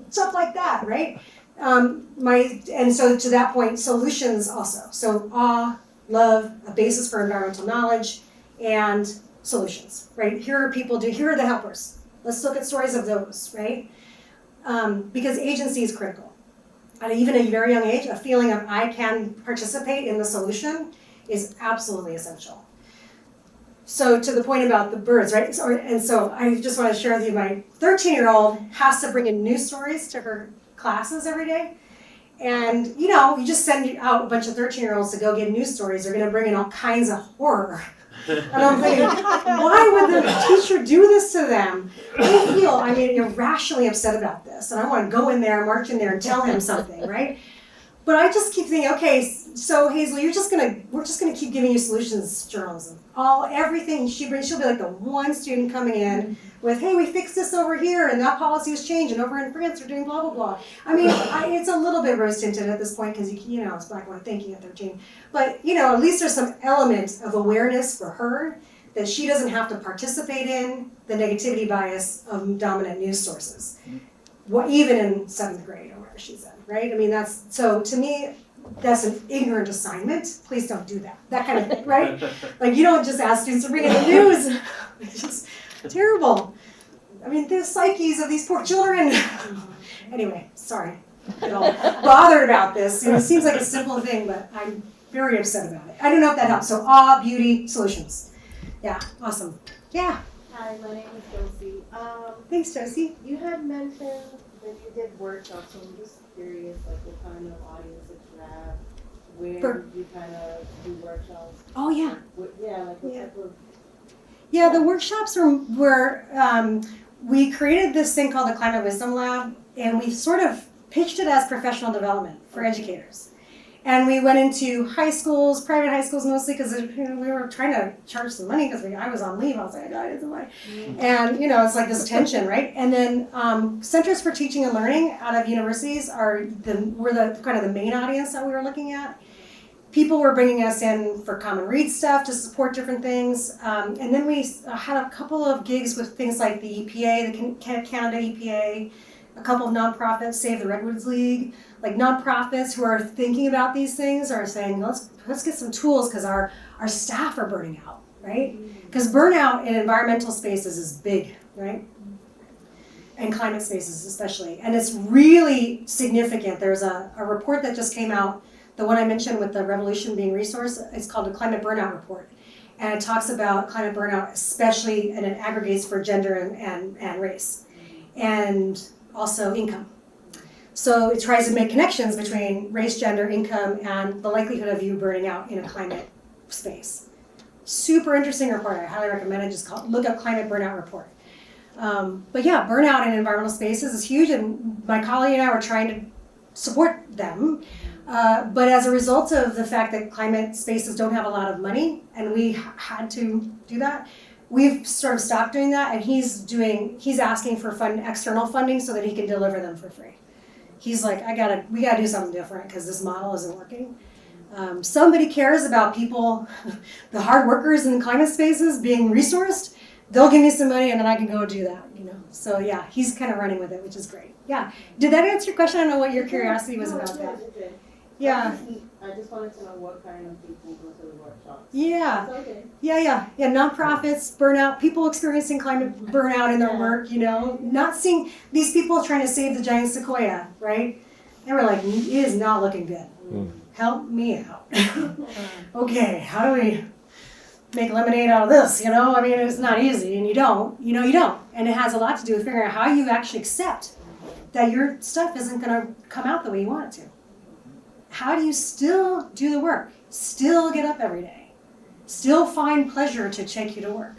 stuff like that, right? And so to that point, solutions also. So awe, love, a basis for environmental knowledge, and solutions, right? Here are the helpers. Let's look at stories of those, right? Because agency is critical. At even a very young age, a feeling of I can participate in the solution is absolutely essential. So to the point about the birds, right? So I just want to share with you, my 13-year-old has to bring in news stories to her classes every day. And, you just send out a bunch of 13-year-olds to go get news stories. They're going to bring in all kinds of horror. And I'm thinking, why would the teacher do this to them? They feel, irrationally upset about this. And I want to go in there, march in there, and tell him something, right? But I just keep thinking, okay, so Hazel, we're just gonna keep giving you solutions journalism. Everything she brings, she'll be like the one student coming in with, hey, we fixed this over here, and that policy was changed, and over in France they're doing blah blah blah. It's a little bit rose tinted at this point because it's black and white thinking at 13. But at least there's some element of awareness for her that she doesn't have to participate in the negativity bias of dominant news sources. Even in 7th grade or wherever she's in, right? So to me, that's an ignorant assignment. Please don't do that. That kind of thing, right? Like you don't just ask students to bring in the news. It's just terrible. The psyches of these poor children. Anyway, sorry. I get all bothered about this. It seems like a simple thing, but I'm very upset about it. I don't know if that helps. So awe, beauty, solutions. Yeah, awesome. Yeah. Hi, my name is Josie. Thanks, Josie. You had mentioned that you did workshops, so I'm just curious, like what kind of audience that you have, where you kind of do workshops. Oh yeah. What type of. Yeah, the workshops were we created this thing called the Climate Wisdom Lab, and we sort of pitched it as professional development for educators. And we went into high schools, private high schools mostly, because we were trying to charge some money because I was on leave. I was like, I didn't money. And it's like this tension, right? And then Centers for Teaching and Learning out of universities were the kind of the main audience that we were looking at. People were bringing us in for common read stuff to support different things. And then we had a couple of gigs with things like the EPA, the Canada EPA, a couple of nonprofits, Save the Redwoods League, like nonprofits who are thinking about these things are saying, let's get some tools because our staff are burning out, right? Because burnout in environmental spaces is big, right? And climate spaces especially. And it's really significant. There's a report that just came out, the one I mentioned with the revolution being resource, it's called the Climate Burnout Report. And it talks about climate burnout, especially, and it aggregates for gender and race. And also income. So it tries to make connections between race, gender, income, and the likelihood of you burning out in a climate space. Super interesting report. I highly recommend it. Just look up Climate Burnout Report. But yeah, burnout in environmental spaces is huge, and my colleague and I were trying to support them. But as a result of the fact that climate spaces don't have a lot of money, and we had to do that, we've sort of stopped doing that, and he's asking for external funding so that he can deliver them for free. He's like, we gotta do something different because this model isn't working. somebody cares about people, the hard workers in climate spaces being resourced, they'll give me some money and then I can go do that, you know. So yeah, he's kind of running with it, which is great. Yeah. Did that answer your question? I don't know what your curiosity was about that. Yeah. I just wanted to know what kind of people go to the workshops. Yeah. That's okay. Yeah. Nonprofits, burnout, people experiencing climate burnout in their work, you know, not seeing these people trying to save the giant sequoia, right? They were like, it is not looking good. Help me out. Okay, how do we make lemonade out of this? You know, I mean, it's not easy, and you don't. And it has a lot to do with figuring out how you actually accept that your stuff isn't going to come out the way you want it to. How do you still do the work? Still get up every day? Still find pleasure to take you to work?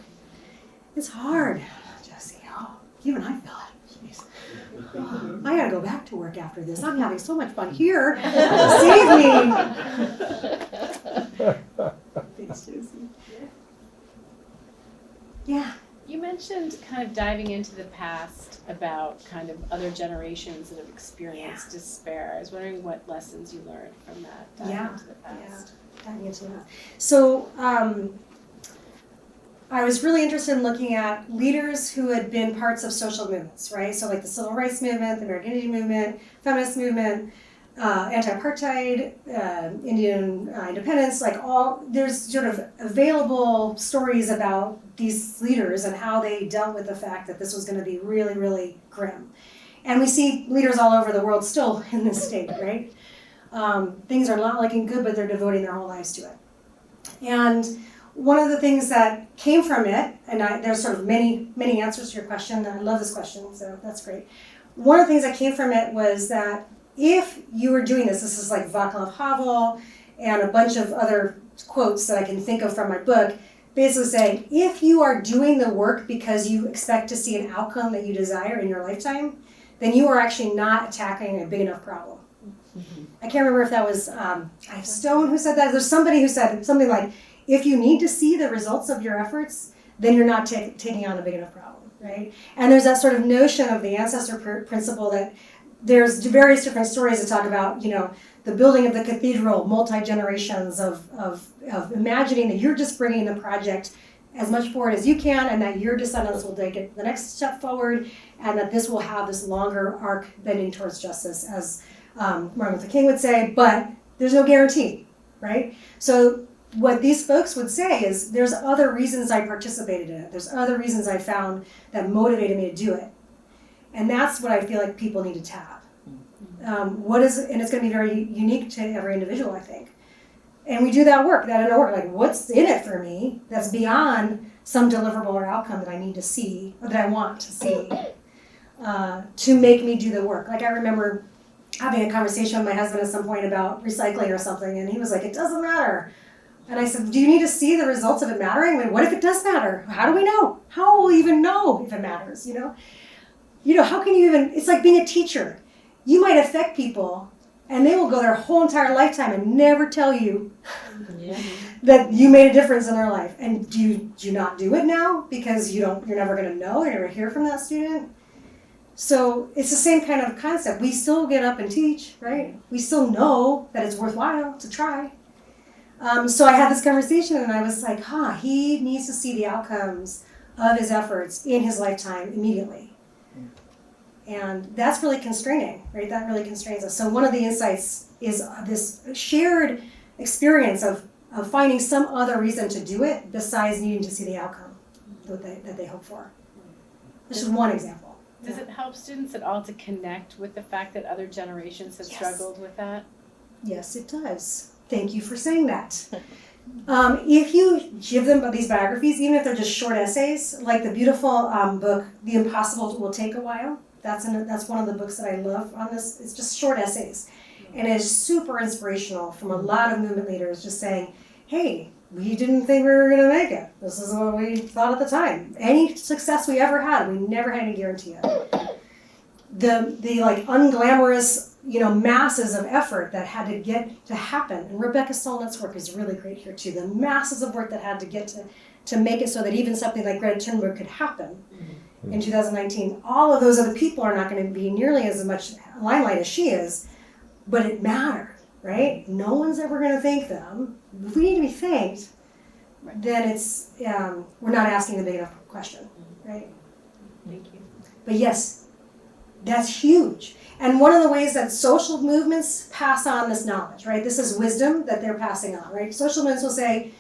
It's hard, Jesse. Oh, even I feel it. Jeez. Oh, I gotta go back to work after this. I'm having so much fun here. Save me. Thanks, Jesse. Yeah. You mentioned kind of diving into the past about kind of other generations that have experienced despair. I was wondering what lessons you learned from that diving into the past. Diving into that. So I was really interested in looking at leaders who had been parts of social movements, right? So like the Civil Rights Movement, the American Indian Movement, Feminist Movement, anti-apartheid, Indian independence, like there's sort of available stories about these leaders and how they dealt with the fact that this was going to be really, really grim. And we see leaders all over the world still in this state, right? Things are not looking good, but they're devoting their whole lives to it. And one of the things that came from it, and there's sort of many answers to your question, and I love this question, so that's great. One of the things that came from it was that if you were doing this is like Václav Havel and a bunch of other quotes that I can think of from my book, basically saying, if you are doing the work because you expect to see an outcome that you desire in your lifetime, then you are actually not attacking a big enough problem. I can't remember if that was Stone who said that. There's somebody who said something like, if you need to see the results of your efforts, then you're not taking on a big enough problem, right? And there's that sort of notion of the ancestor principle that there's various different stories that talk about, you know, the building of the cathedral, multi-generations of imagining that you're just bringing the project as much forward as you can and that your descendants will take it the next step forward and that this will have this longer arc bending towards justice, as Martin Luther King would say, but there's no guarantee, right? So what these folks would say is there's other reasons I participated in it. There's other reasons I found that motivated me to do it. And that's what I feel like people need to tap. And it's going to be very unique to every individual, I think. And we do that inner work, like what's in it for me that's beyond some deliverable or outcome that I need to see, or that I want to see, to make me do the work. Like I remember having a conversation with my husband at some point about recycling or something, and he was like, it doesn't matter. And I said, do you need to see the results of it mattering? I mean, what if it does matter? How do we know? How will we even know if it matters, you know? How can you even, it's like being a teacher. You might affect people and they will go their whole entire lifetime and never tell you that you made a difference in their life. And do you not do it now because you're never going to know, you're never hear from that student? So it's the same kind of concept. We still get up and teach, right? We still know that it's worthwhile to try. So I had this conversation and I was like, he needs to see the outcomes of his efforts in his lifetime immediately. And that's really constraining, right? That really constrains us. So one of the insights is this shared experience of finding some other reason to do it besides needing to see the outcome that they hope for. That's just one example. Does it help students at all to connect with the fact that other generations have struggled with that? Yes, it does. Thank you for saying that. If you give them these biographies, even if they're just short essays, like the beautiful book, The Impossible Will Take a While, that's one of the books that I love on this. It's just short essays. And it's super inspirational from a lot of movement leaders just saying, hey, we didn't think we were going to make it. This is what we thought at the time. Any success we ever had, we never had any guarantee of it. The like unglamorous, masses of effort that had to get to happen. And Rebecca Solnit's work is really great here too. The masses of work that had to get to make it so that even something like Greta Thunberg could happen in 2019. All of those other people are not going to be nearly as much limelight as she is, but it mattered. right? No one's ever going to thank them. If we need to be thanked, Right. then it's we're not asking the big enough question, right? Thank you. But yes, that's huge. And one of the ways that social movements pass on this knowledge, right? This is wisdom that they're passing on, right? Social movements will say,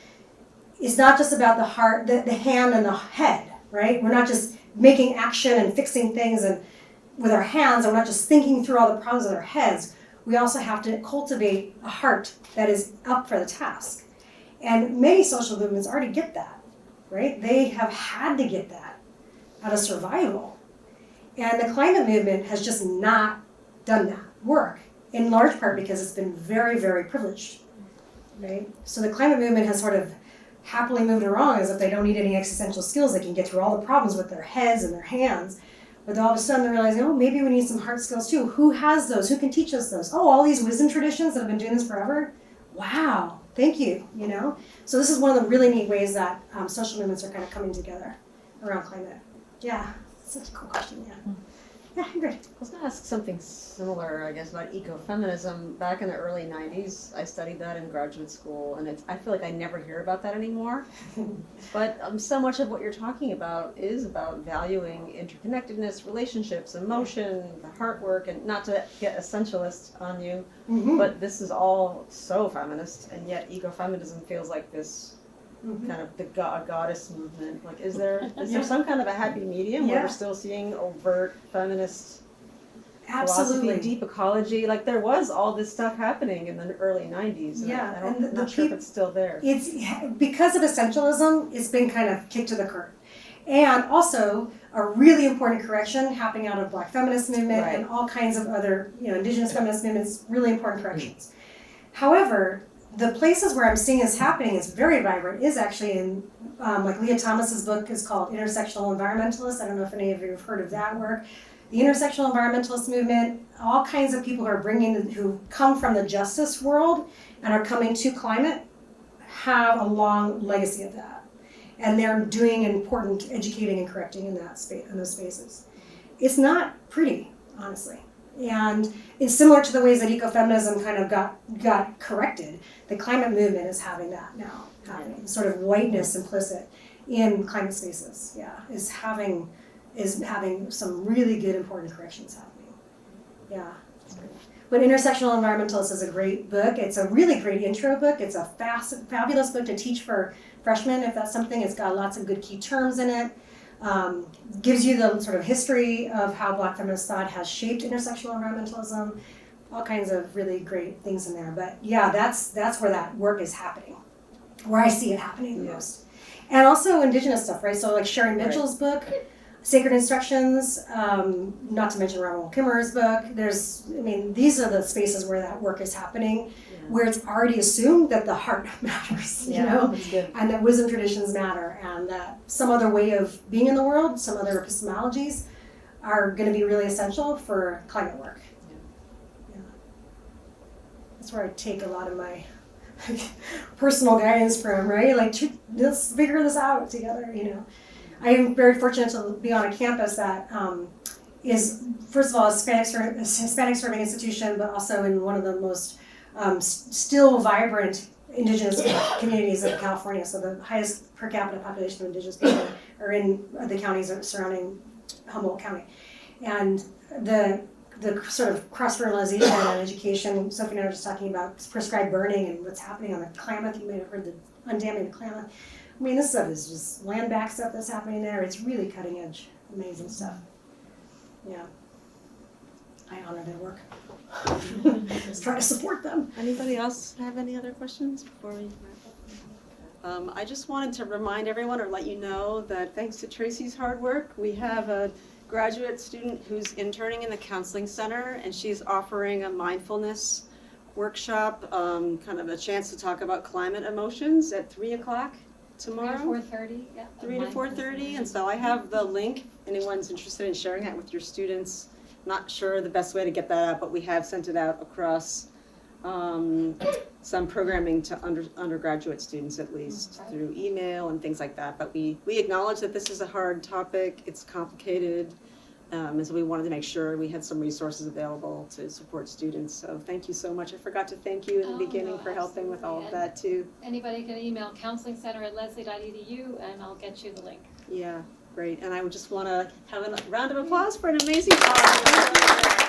it's not just about the heart, the hand and the head, right? We're not just making action and fixing things and with our hands, and we're not just thinking through all the problems with our heads. We also have to cultivate a heart that is up for the task. And many social movements already get that, right? They have had to get that out of survival. And the climate movement has just not done that work, in large part because it's been very, very privileged, right? So the climate movement has sort of happily moved along as if they don't need any existential skills. They can get through all the problems with their heads and their hands. But all of a sudden they're realizing, oh, maybe we need some heart skills too. Who has those? Who can teach us those? Oh, all these wisdom traditions that have been doing this forever? Wow, thank you, you know? So this is one of the really neat ways that social movements are kind of coming together around climate. Yeah, such a cool question, yeah. Yeah, great. I was going to ask something similar, I guess, about ecofeminism. Back in the early 90s, I studied that in graduate school, and I feel like I never hear about that anymore. But so much of what you're talking about is about valuing interconnectedness, relationships, emotion, the heart work, and not to get essentialist on you, but this is all so feminist, and yet ecofeminism feels like this kind of the goddess movement. Like, is there some kind of a happy medium where we're still seeing overt feminist philosophy, deep ecology? Like, there was all this stuff happening in the early 90s. And I'm not sure if it's still there. It's because of essentialism, it's been kind of kicked to the curb. And also a really important correction happening out of Black feminist movement and all kinds of other, indigenous feminist movements, really important corrections. However, the places where I'm seeing this happening is very vibrant is actually in, like Leah Thomas's book is called Intersectional Environmentalists. I don't know if any of you have heard of that work. The intersectional environmentalist movement, all kinds of people who come from the justice world and are coming to climate have a long legacy of that. And they're doing important educating and correcting in that space, in those spaces. It's not pretty, honestly. And it's similar to the ways that ecofeminism kind of got corrected. The climate movement is having that now happening. Sort of whiteness implicit in climate spaces, is having some really good important corrections happening. Yeah. But Intersectional Environmentalist is a great book. It's a really great intro book. It's a fabulous book to teach for freshmen if that's something. It's got lots of good key terms in it. Gives you the sort of history of how Black feminist thought has shaped intersectional environmentalism, all kinds of really great things in there. But yeah, that's where that work is happening, where I see it happening the most. And also indigenous stuff, right? So like Sherry Mitchell's book, Sacred Instructions, not to mention Ronald Kimmerer's book. These are the spaces where that work is happening, where it's already assumed that the heart matters, and that wisdom traditions matter, and that some other way of being in the world, some other epistemologies are going to be really essential for climate work. Yeah. That's where I take a lot of my personal guidance from, right? Like, let's figure this out together, I am very fortunate to be on a campus that is, first of all, a Hispanic serving institution, but also in one of the most still vibrant indigenous communities of California. So the highest per capita population of indigenous people are in the counties surrounding Humboldt County. And the sort of cross-fertilization and education, Sophie and I were just talking about prescribed burning and what's happening on the Klamath. You may have heard the undamming the Klamath. This stuff is just land back stuff that's happening there. It's really cutting edge, amazing stuff. Yeah. I honor their work. Let's try to support them. Anybody else have any other questions before we wrap up? I just wanted to remind everyone or let you know that thanks to Tracy's hard work, we have a graduate student who's interning in the counseling center, and she's offering a mindfulness workshop, kind of a chance to talk about climate emotions at 3 o'clock tomorrow. 3 to 4:30, yeah. 3 to 4:30, and so I have the link. Anyone's interested in sharing that with your students. Not sure the best way to get that out, but we have sent it out across some programming to undergraduate students, at least through email and things like that. But we acknowledge that this is a hard topic, it's complicated, And so we wanted to make sure we had some resources available to support students. So thank you so much. I forgot to thank you in the beginning for helping with all of that too. Anybody can email counselingcenter@leslie.edu and I'll get you the link. Yeah, great. And I would just want to have a round of applause for an amazing job.